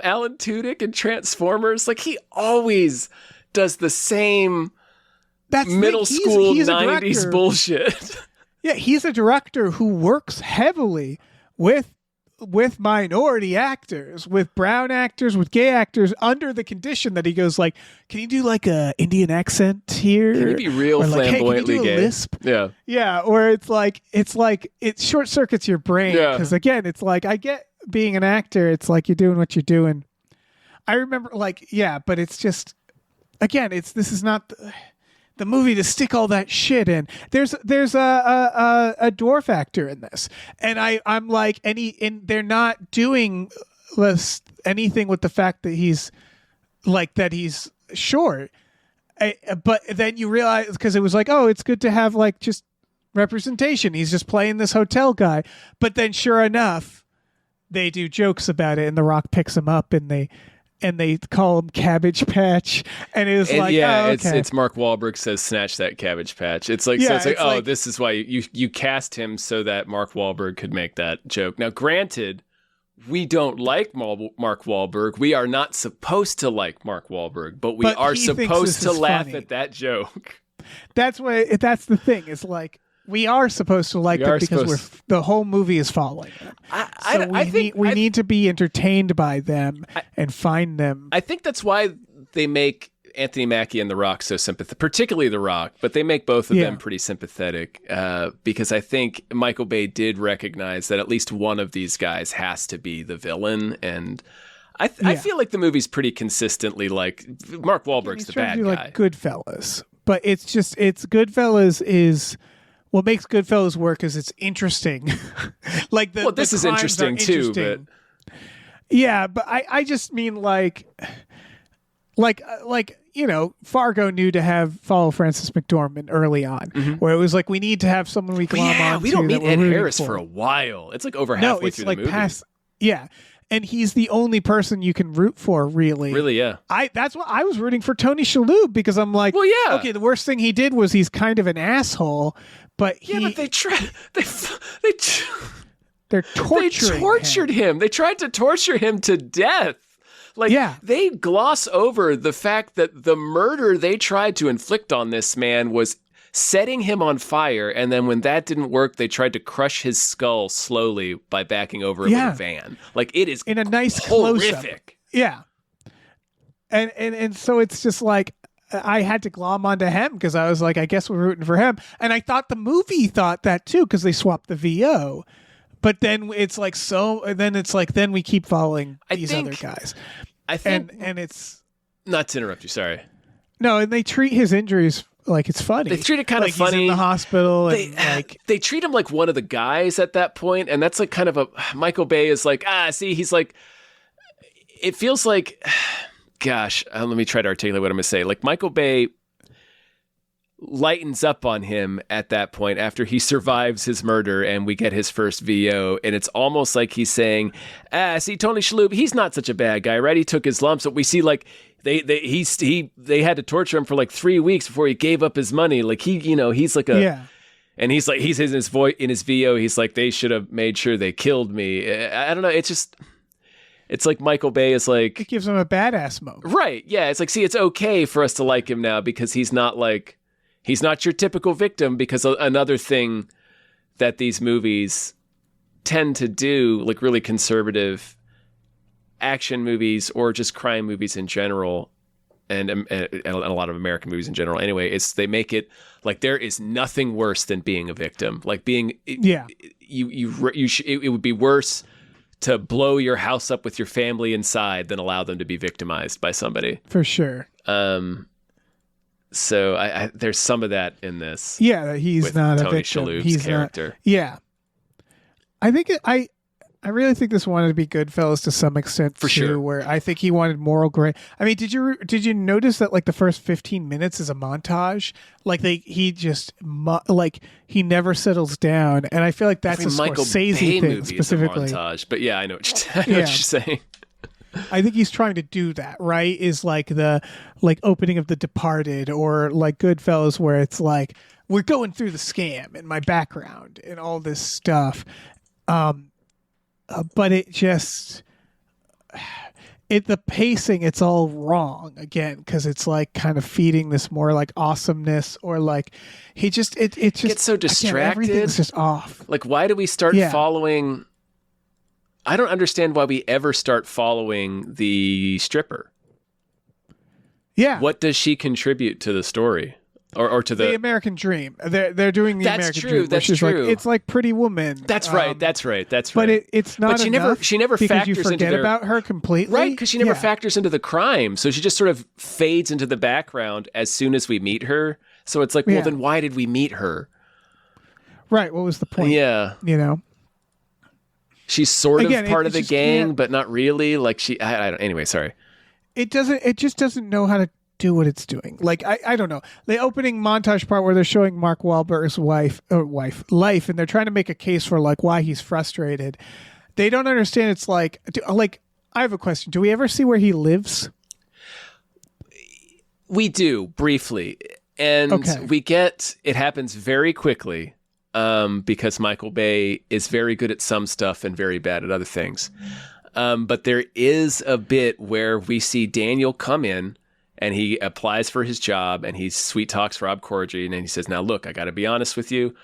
Alan Tudyk and Transformers, like he always does the same. That's middle school '90s bullshit. Yeah, he's a director who works heavily with minority actors, with brown actors, with gay actors, under the condition that he goes like, can you do like a Indian accent here? Can you be real flamboyantly gay? Lisp? Yeah. Or it's like it short circuits your brain because again, it's like I get being an actor. It's like you're doing what you're doing. I remember but it's just again, this is not the movie to stick all that shit in. There's a dwarf actor in this, and I'm like, they're not doing anything with the fact that he's short. But then you realize because it was like, oh, it's good to have like just representation. He's just playing this hotel guy. But then sure enough, they do jokes about it and The Rock picks him up and they call him Cabbage Patch, and it was like, yeah, oh, okay. it's Mark Wahlberg says, "Snatch that Cabbage Patch." It's like, Yeah, so it's like, it's oh, like- this is why you cast him so that Mark Wahlberg could make that joke. Now, granted, we don't like Mark Wahlberg. We are not supposed to like Mark Wahlberg, but we But are he thinks supposed this to is laugh funny. at that joke. That's the thing. It's like we are supposed to like We them are because the whole movie is following them. We need to be entertained by them and find them. I think that's why they make Anthony Mackie and The Rock so sympathetic, particularly The Rock, but they make both of them pretty sympathetic because I think Michael Bay did recognize that at least one of these guys has to be the villain, and I feel like the movie's pretty consistently like Mark Wahlberg's the bad guy. Like Goodfellas, but it's Goodfellas is what makes Goodfellas work is it's interesting. Like this is interesting too, but yeah, but I just mean like Fargo knew to follow Frances McDormand early on, where it was like we need to have someone we glom on. We don't meet Ed Ed Harris for a while. It's like over halfway through the movie. And he's the only person you can root for, really. Really, yeah. That's what I was rooting for Tony Shalhoub because I'm like, well, yeah. Okay, the worst thing he did was he's kind of an asshole, but but they're torturing him. They tried to torture him to death. Like, they gloss over the fact that the murder they tried to inflict on this man was setting him on fire, and then when that didn't work, they tried to crush his skull slowly by backing over it with a van. Like, it is in a nice horrific. Close-up. Yeah. And so it's just like I had to glom onto him because I was like, I guess we're rooting for him. And I thought the movie thought that too because they swapped the VO. But then it's like then we keep following these other guys. I think and it's not to interrupt you, sorry. No, and they treat his injuries like it's funny. They treat it kind of funny. He's in the hospital and they treat him like one of the guys at that point, and that's like kind of a Michael Bay is like, he's like, it feels like, gosh, let me try to articulate what I'm gonna say. Like Michael Bay lightens up on him at that point after he survives his murder and we get his first VO, and it's almost like he's saying, see, Tony Shalhoub, he's not such a bad guy, right? He took his lumps, but we see like they had to torture him for like 3 weeks before he gave up his money. Like he's like and he's like, he's in his VO, he's like, they should have made sure they killed me. I don't know. It's like Michael Bay is like, it gives him a badass moment. Right. Yeah. It's like, see, it's okay for us to like him now because he's not your typical victim, because another thing that these movies tend to do, like really conservative action movies or just crime movies in general, and a lot of American movies in general anyway, is they make it like there is nothing worse than being a victim. Like being, it would be worse to blow your house up with your family inside than allow them to be victimized by somebody. For sure. So I there's some of that in this. Yeah, he's with not Tony a victim. Shalhoub's character. Yeah, I think I really think this wanted to be Goodfellas to some extent for too, sure. Where I think he wanted moral gray. I mean, did you notice that like the first 15 minutes is a montage? Like he never settles down, and I feel like that's a Michael Scorsese Bay thing movie specifically. is a montage, but yeah, I know what you're saying. I think he's trying to do that, right? Is like the opening of The Departed or like Goodfellas, where it's like we're going through the scam in my background and all this stuff. But it just the pacing, it's all wrong again because it's like kind of feeding this more like awesomeness or like he just it just gets so distracted. Again, everything's just off. Like, why do we start following? I don't understand why we ever start following the stripper. Yeah. What does she contribute to the story? Or to the American Dream. They're doing the American Dream. That's which is true. Like, it's like Pretty Woman. That's right. But it's not. But she never because factors you forget into about her completely. Right, because she never factors into the crime. So she just sort of fades into the background as soon as we meet her. So it's like, well, then why did we meet her? Right. What was the point? Yeah. You know. She's sort of part of the gang, but not really. Like I don't. Anyway, sorry. It just doesn't know how to do what it's doing. Like, I don't know. The opening montage part where they're showing Mark Wahlberg's life, and they're trying to make a case for like why he's frustrated. They don't understand. It's like I have a question. Do we ever see where he lives? We do briefly, and we get it happens very quickly because Michael Bay is very good at some stuff and very bad at other things. But there is a bit where we see Daniel come in and he applies for his job and he sweet talks Rob Corddry and he says, "Now look, I got to be honest with you.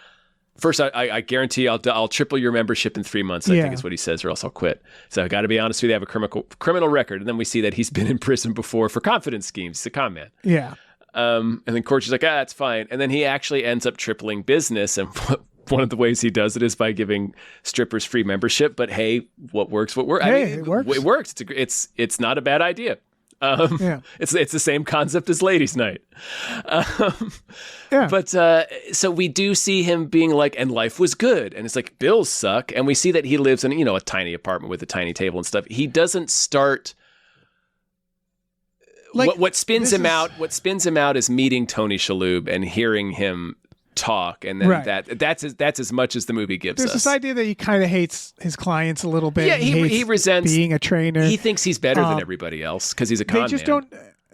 First, I guarantee I'll triple your membership in 3 months." I think is what he says, or else I'll quit. So I got to be honest with you. I have a criminal record. And then we see that he's been in prison before for confidence schemes. He's a con man. Yeah. And then Corddry's like, that's fine. And then he actually ends up tripling business. And one of the ways he does it is by giving strippers free membership. But hey, what works? What works? It works. It works. It's not a bad idea. It's the same concept as Ladies' Night. But so we do see him being like, and life was good. And it's like, bills suck. And we see that he lives in, a tiny apartment with a tiny table and stuff. He doesn't start. Like, what spins him out is meeting Tony Shalhoub and hearing him talk, and then that's as much as the movie gives us. There's this idea that he kind of hates his clients a little bit. Yeah, he resents being a trainer. He thinks he's better than everybody else because he's a con man.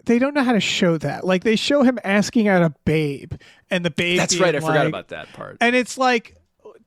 They don't know how to show that. Like, they show him asking out a babe, and the babe. That's right. I forgot about that part. And it's like,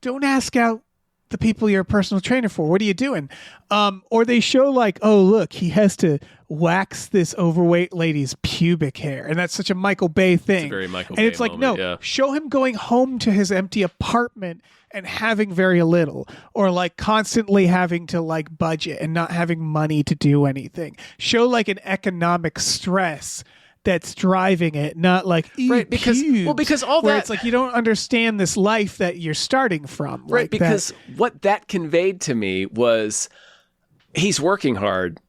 don't ask out the people you're a personal trainer for. What are you doing? Or they show like, oh, look, he has to wax this overweight lady's pubic hair. And that's such a Michael Bay thing. It's a very Michael Bay Bay it's like, moment, show him going home to his empty apartment and having very little, or like constantly having to like budget and not having money to do anything. Show like an economic stress that's driving it, not like because all that, it's like you don't understand this life that you're starting from, right? Like because what that conveyed to me was he's working hard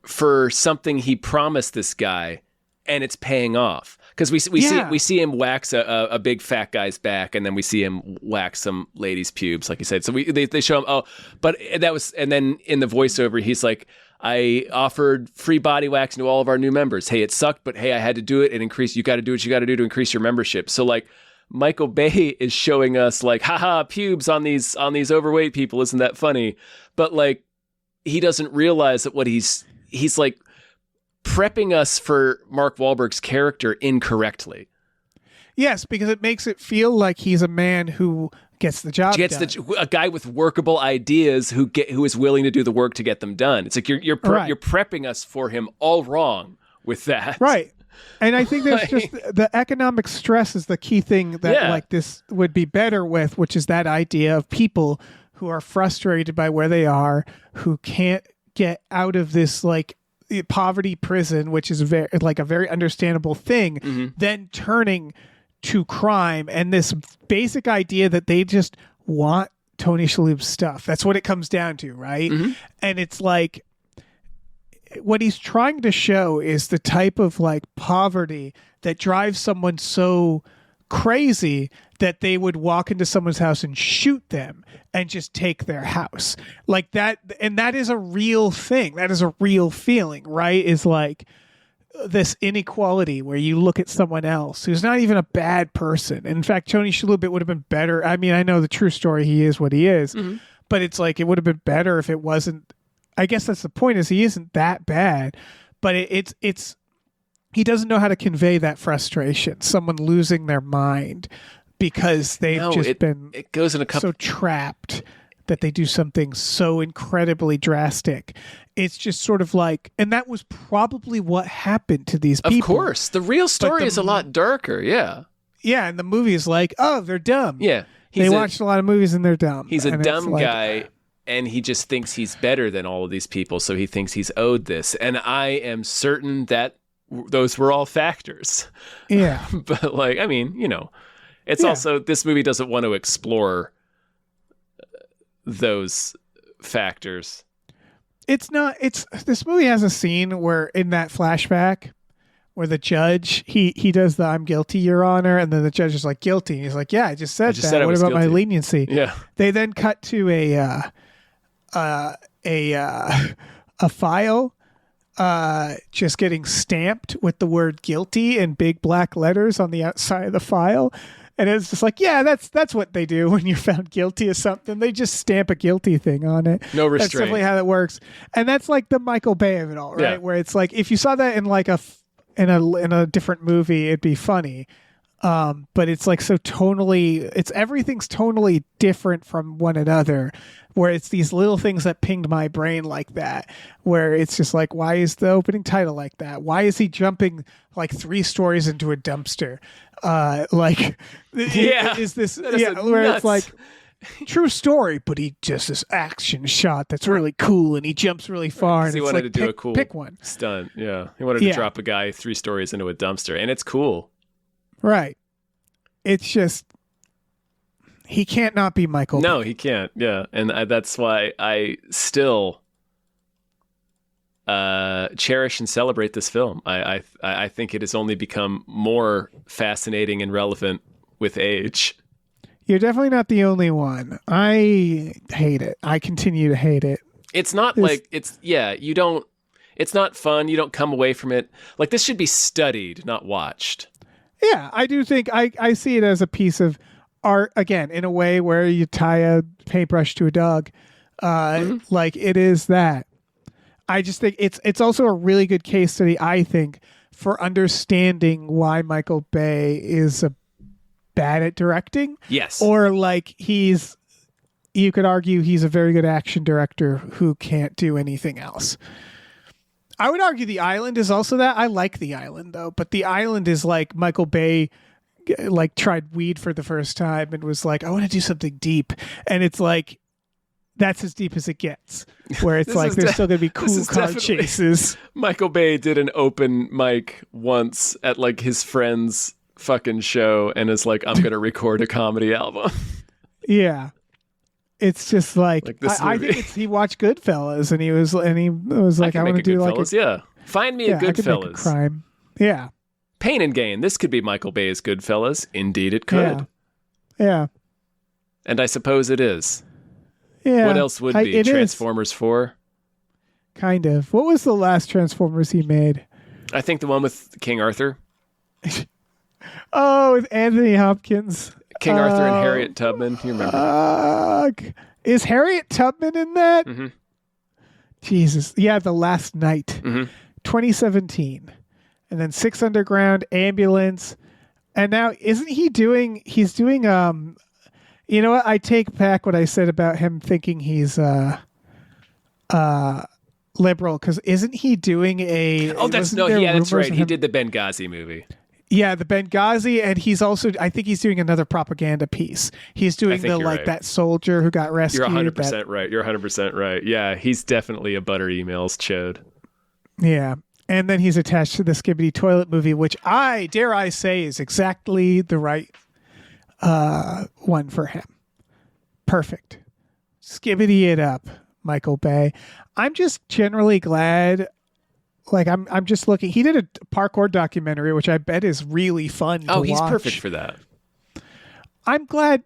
for something he promised this guy, and it's paying off. Because we see him wax a big fat guy's back, and then we see him wax some lady's pubes, like you said. So they show him, and then in the voiceover, he's like, I offered free body wax to all of our new members. Hey, it sucked, but hey, I had to do it and increase. You got to do what you got to do to increase your membership. So like Michael Bay is showing us like, haha, pubes on these overweight people. Isn't that funny? But like, he doesn't realize that what he's like prepping us for Mark Wahlberg's character incorrectly. Yes, because it makes it feel like he's a man who gets the job done. A guy with workable ideas who is willing to do the work to get them done. It's like you're prepping us for him all wrong with that. Right. And I think there's just the economic stress is the key thing that like this would be better with, which is that idea of people who are frustrated by where they are, who can't get out of this like poverty prison, which is very like a very understandable thing, then turning to crime, and this basic idea that they just want Tony Shalhoub's stuff. That's what it comes down to, right? And it's like what he's trying to show is the type of like poverty that drives someone so crazy that they would walk into someone's house and shoot them and just take their house like that. And that is a real thing. That is a real feeling, right? Is like this inequality where you look at someone else who's not even a bad person. In fact, Tony Shalhoub, it would have been better. I mean, I know the true story. He is what he is, but it's like, it would have been better if it wasn't. I guess that's the point, is he isn't that bad, but it's he doesn't know how to convey that frustration. Someone losing their mind because they've been so trapped that they do something so incredibly drastic. It's just sort of like, and that was probably what happened to these people. Of course. The real story is a lot darker. Yeah. Yeah. And the movie is like, oh, they're dumb. Yeah. They watched a lot of movies and they're dumb. He's a dumb guy, and he just thinks he's better than all of these people. So he thinks he's owed this. And I am certain that those were all factors. Yeah. But like, I mean, it's also, this movie doesn't want to explore those factors. This movie has a scene where in that flashback where the judge, he does the "I'm guilty, Your Honor," and then the judge is like, "Guilty." And he's like, "Yeah, I just said that. What about my leniency?" Yeah. They then cut to a file just getting stamped with the word guilty in big black letters on the outside of the file. And it's just like, yeah, that's what they do when you're found guilty of something. They just stamp a guilty thing on it. No restraint. That's definitely how that works. And that's like the Michael Bay of it all, right? Yeah. Where it's like, if you saw that in like in a different movie, it'd be funny. But it's like so tonally, everything's tonally different from one another, where it's these little things that pinged my brain like that, where it's just like, why is the opening title like that? Why is he jumping like 3 stories into a dumpster? Is this, where nuts. it's like, true story, but he just this action shot that's really cool and he jumps really far. And he it's wanted like, to do a cool pick one. stunt. Yeah. He wanted to drop a guy 3 stories into a dumpster, and it's cool. Right. It's just, he can't not be Michael Bay. No, he can't. Yeah. And that's why I still cherish and celebrate this film. I think it has only become more fascinating and relevant with age. You're definitely not the only one. I hate it. I continue to hate it. It's not it's not fun. You don't come away from it. Like, this should be studied, not watched. Yeah, I do think I see it as a piece of art, again, in a way where you tie a paintbrush to a dog. Like, it is that. I just think it's also a really good case study, I think, for understanding why Michael Bay is bad at directing. Yes. Or like you could argue he's a very good action director who can't do anything else. I would argue The Island is also that. I like The Island, though, but The Island is like Michael Bay like tried weed for the first time and was like, I want to do something deep. And it's like, that's as deep as it gets, where it's like there's still going to be cool car chases. Michael Bay did an open mic once at like his friend's fucking show and is like, I'm going to record a comedy album. Yeah. It's just like this I think he watched Goodfellas and he was like, I want to do like find me a Goodfellas crime. Yeah. Pain and Gain. This could be Michael Bay's Goodfellas. Indeed, it could. Yeah. And I suppose it is. Yeah. What else would be Transformers 4? Kind of. What was the last Transformers he made? I think the one with King Arthur. Oh, with Anthony Hopkins. King Arthur and Harriet Tubman. You remember? Is Harriet Tubman in that? Mm-hmm. Jesus. Yeah, The Last Night. Mm-hmm. 2017. And then Six Underground, Ambulance. And now he's doing you know what? I take back what I said about him thinking he's liberal, because isn't he doing that's right. He did the Benghazi movie. Yeah, the Benghazi, and I think he's doing another propaganda piece. He's doing that soldier who got rescued. You're 100% right. You're 100% right. Yeah, he's definitely a butter emails chode. Yeah, and then he's attached to the Skibbity Toilet movie, which dare I say is exactly the right one for him. Perfect. Skibbity it up, Michael Bay. I'm just generally glad. Like, I'm just looking. He did a parkour documentary, which I bet is really fun to watch. Oh, he's perfect for that. I'm glad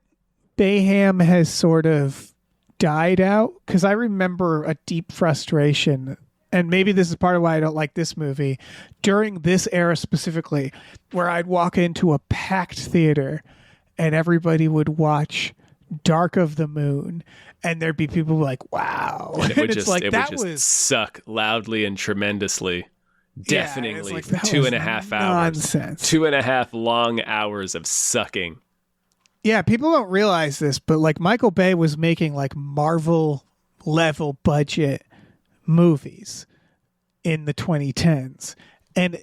Bayham has sort of died out, because I remember a deep frustration, and maybe this is part of why I don't like this movie, during this era specifically, where I'd walk into a packed theater and everybody would watch Dark of the Moon, and there'd be people like, wow. And it would just suck loudly and tremendously, deafeningly, like, 2.5 hours. Nonsense. 2.5 long hours of sucking. Yeah, people don't realize this, but like Michael Bay was making like Marvel level budget movies in the 2010s. And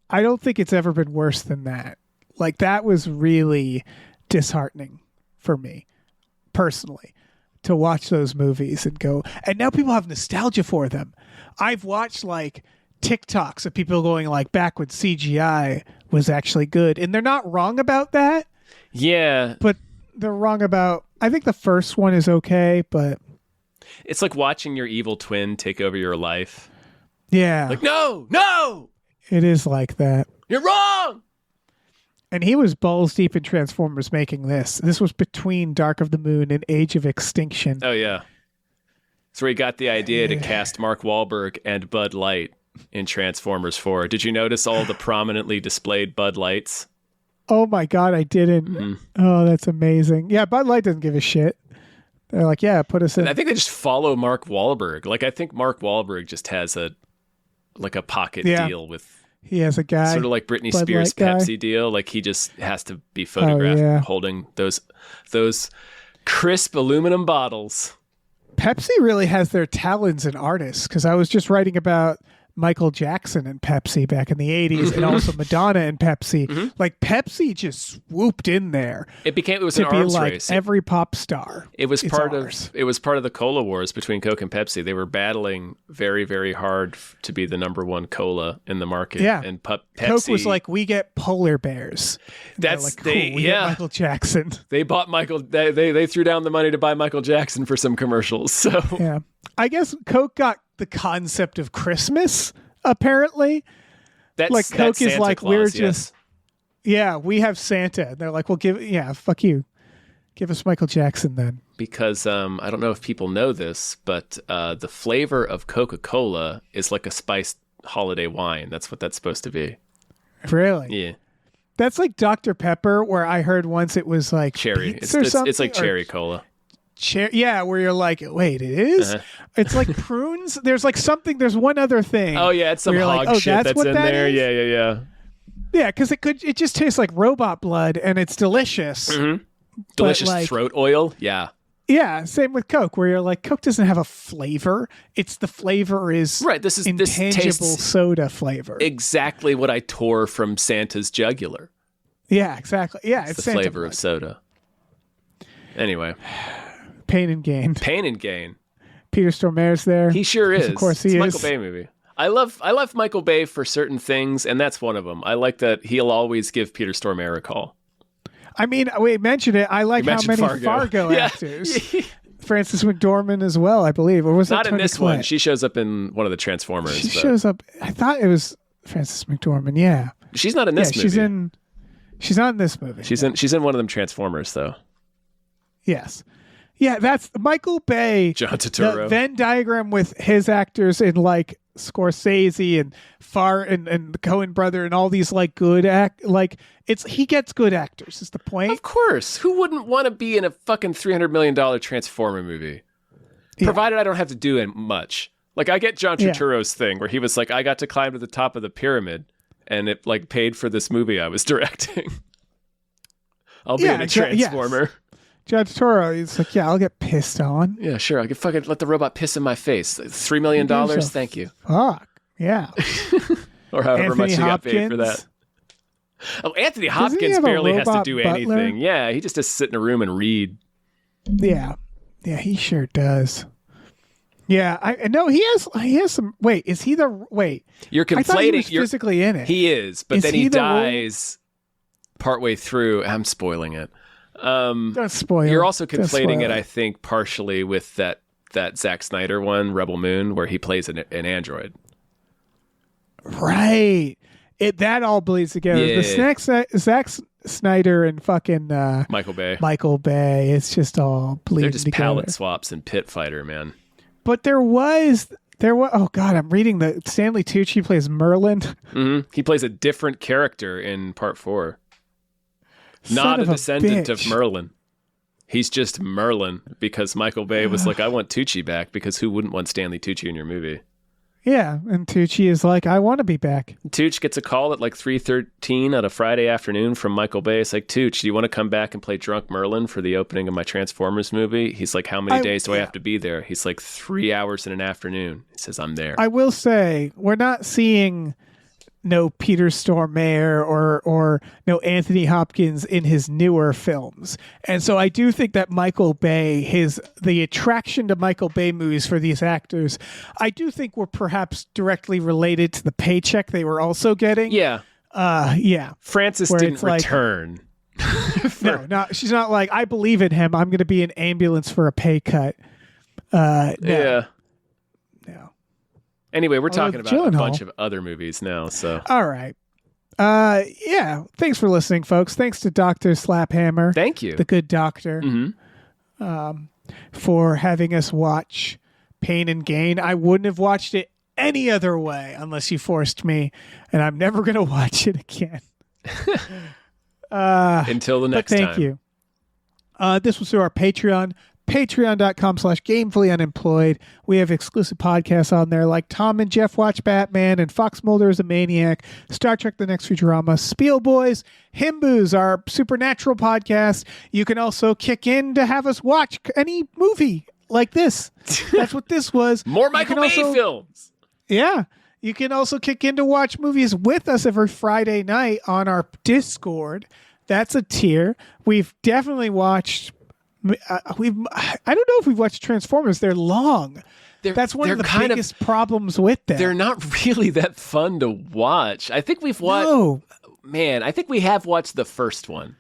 I don't think it's ever been worse than that. Like, that was really disheartening for me personally, to watch those movies and go, and now people have nostalgia for them. I've watched like TikToks of people going like, back when CGI was actually good, and they're not wrong about that. Yeah, but they're wrong about, I think the first one is okay, but it's like watching your evil twin take over your life. Yeah, like, no, it is like that. You're wrong. And he was balls deep in Transformers making this. This was between Dark of the Moon and Age of Extinction. Oh, yeah. That's where he got the idea to cast Mark Wahlberg and Bud Light in Transformers 4. Did you notice all the prominently displayed Bud Lights? Oh my God, I didn't. Mm-hmm. Oh, that's amazing. Yeah, Bud Light doesn't give a shit. They're like, yeah, put us in. And I think they just follow Mark Wahlberg. Like, I think Mark Wahlberg just has a pocket deal with. He has a guy. Sort of like Britney Bud Spears' Light Pepsi guy. deal. Like, he just has to be photographed holding those crisp aluminum bottles. Pepsi really has their talents in artists, because I was just writing about Michael Jackson and Pepsi back in the 80s and also Madonna and Pepsi. Like, Pepsi just swooped in there. It was to an be arms like race. every pop star. It was part ours. of the cola wars between Coke and Pepsi. They were battling very, very hard to be the number one cola in the market. Yeah. And Pepsi Coke was like, we get polar bears. And they're like, cool, we get Michael Jackson. They bought Michael. They threw down the money to buy Michael Jackson for some commercials. So yeah, I guess Coke got the concept of Christmas. Apparently, that's Coke is Santa like, Claus, we're yes. just we have Santa. And they're like, well, fuck you, give us Michael Jackson then. Because I don't know if people know this, but the flavor of Coca-Cola is like a spiced holiday wine. That's what that's supposed to be. Really? Yeah. That's like Dr. Pepper, where I heard once it was like Cherry. Pete's or something, it's like cherry cola. Where you're like, wait, it is? It's like prunes. There's like something. There's one other thing. Oh yeah, it's some hog like, shit that's what in that there. is? Yeah. Yeah, because it just tastes like robot blood and it's delicious. Delicious like, throat oil. Yeah. Yeah, same with Coke, where you're like, Coke doesn't have a flavor. It's the flavor is Right. This intangible tastes soda flavor. exactly what I tore from Santa's jugular. Yeah, exactly. Yeah, it's the Santa flavor blood. of soda. Anyway, Pain and Gain. Pain and Gain. Peter Stormare's there. He sure is. Of course he it's a is. Michael Bay movie. I love Michael Bay for certain things, and that's one of them. I like that he'll always give Peter Stormare a call. I mean, we mentioned it. I like You how mentioned many Fargo. Fargo actors. Frances McDormand as well, I believe. Or was that Not in Toni this Collette? one. She shows up in one of the Transformers. She but shows up. I thought it was Frances McDormand. Yeah. She's not in this movie. She's not in this movie. She's in one of them Transformers though. Yes. Yeah, that's Michael Bay. John Turturro. The Venn diagram with his actors in like Scorsese and and the Coen brother and all these like good he gets good actors is the point. Of course. Who wouldn't want to be in a fucking $300 million Transformer movie? Yeah. Provided I don't have to do much. Like, I get John Turturro's thing where he was like, I got to climb to the top of the pyramid and it like paid for this movie I was directing. I'll be in a Transformer. Yes. John Turturro, he's like, yeah, I'll get pissed on. Yeah, sure. I could fucking let the robot piss in my face. $3 million? Thank you. Fuck. Yeah. Or however Anthony much he got paid for Hopkins. that. Oh, Anthony Doesn't he Hopkins have a barely has to robot do butler? anything. Yeah, he just has to sit in a room and read. Yeah. Yeah, he sure does. Yeah, I know he has some. Wait, is he the wait? You're conflating. I thought he was physically in it. He is, but Is then he he the dies partway through. I'm spoiling it. Don't spoil. You're also Don't conflating spoil it, I think, partially with that Zack Snyder one, Rebel Moon, where he plays an android. Right. That all bleeds together. Yeah. The Zack Snyder and fucking Michael Bay. Michael Bay. It's just all bleeding They're just together. palette swaps in Pit Fighter, man. But there was. Oh God, I'm reading the Stanley Tucci plays Merlin. Mm-hmm. He plays a different character in Part 4. Son Not a of a descendant bitch. of Merlin. He's just Merlin because Michael Bay was like, I want Tucci back, because who wouldn't want Stanley Tucci in your movie? Yeah, and Tucci is like, I want to be back. Tucci gets a call at like 3:13 on a Friday afternoon from Michael Bay. It's like, Tucci, do you want to come back and play Drunk Merlin for the opening of my Transformers movie? He's like, how many days do I have to be there? He's like, 3 hours in an afternoon. He says, I'm there. I will say, we're not seeing no Peter Stormare or no Anthony Hopkins in his newer films. And so I do think that Michael Bay, the attraction to Michael Bay movies for these actors, I do think were perhaps directly related to the paycheck they were also getting. Yeah. Yeah. Frances Where didn't it's like- return. No, she's not like, I believe in him. I'm going to be an ambulance for a pay cut. No. Yeah. No. Anyway, we're talking about a Gyllenhaal. bunch of other movies now, so. All right. Yeah. Thanks for listening, folks. Thanks to Dr. Slaphammer. Thank you. The good doctor. Mhm. For having us watch Pain and Gain. I wouldn't have watched it any other way unless you forced me, and I'm never going to watch it again. Until the next time. Thank you. This was through our Patreon. Patreon.com/gamefullyunemployed. We have exclusive podcasts on there like Tom and Jeff Watch Batman and Fox Mulder is a Maniac, Star Trek The Next Futurama, Spiel Boys, Himboos, our supernatural podcast. You can also kick in to have us watch any movie like this. That's what this was. More Michael Bay films. Yeah. You can also kick in to watch movies with us every Friday night on our Discord. That's a tier. We've definitely watched... I don't know if we've watched Transformers. They're long. That's one of the biggest problems with them. They're not really that fun to watch. I think we've watched... No. Man, I think we have watched the first one.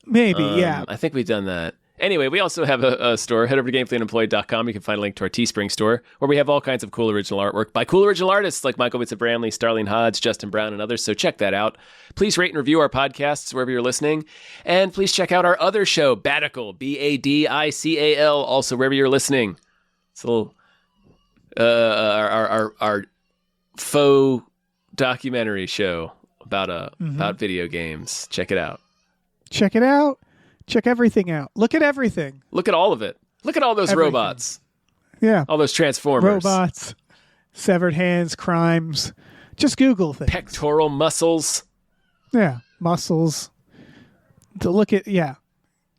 Maybe, yeah. I think we've done that. Anyway, we also have a store. Head over to gamefullyunemployed.com. You can find a link to our Teespring store, where we have all kinds of cool original artwork by cool original artists like Michael Vincent Bramley, Starlene Hodge, Justin Brown, and others. So check that out. Please rate and review our podcasts wherever you're listening. And please check out our other show, Badical, Badical, also wherever you're listening. It's a little our faux documentary show about video games. Check it out. Check it out. Check everything out. Look at everything. Look at all of it. Look at all those robots. Yeah. All those Transformers. Robots, severed hands, crimes. Just Google things. Pectoral muscles. Yeah. Muscles. To look at, yeah.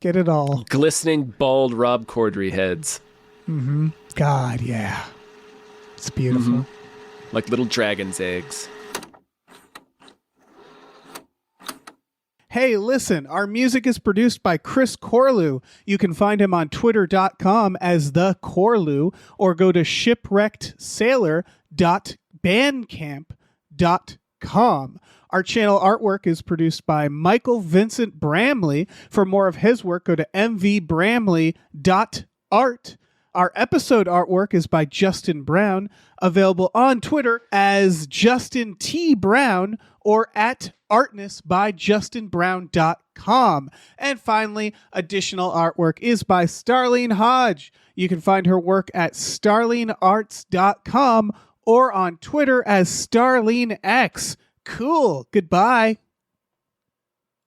Get it all. Glistening, bald Rob Corddry heads. Mm-hmm. God, yeah. It's beautiful. Mm-hmm. Like little dragon's eggs. Hey, listen, our music is produced by Chris Corlew. You can find him on twitter.com as the Corlew, or go to shipwreckedsailor.bandcamp.com. Our channel artwork is produced by Michael Vincent Bramley. For more of his work, go to mvbramley.art. Our episode artwork is by Justin Brown, available on Twitter as Justin T. Brown or at Artness by JustinBrown.com. And finally, additional artwork is by Starlene Hodge. You can find her work at StarleneArts.com or on Twitter as StarleneX. Cool. Goodbye.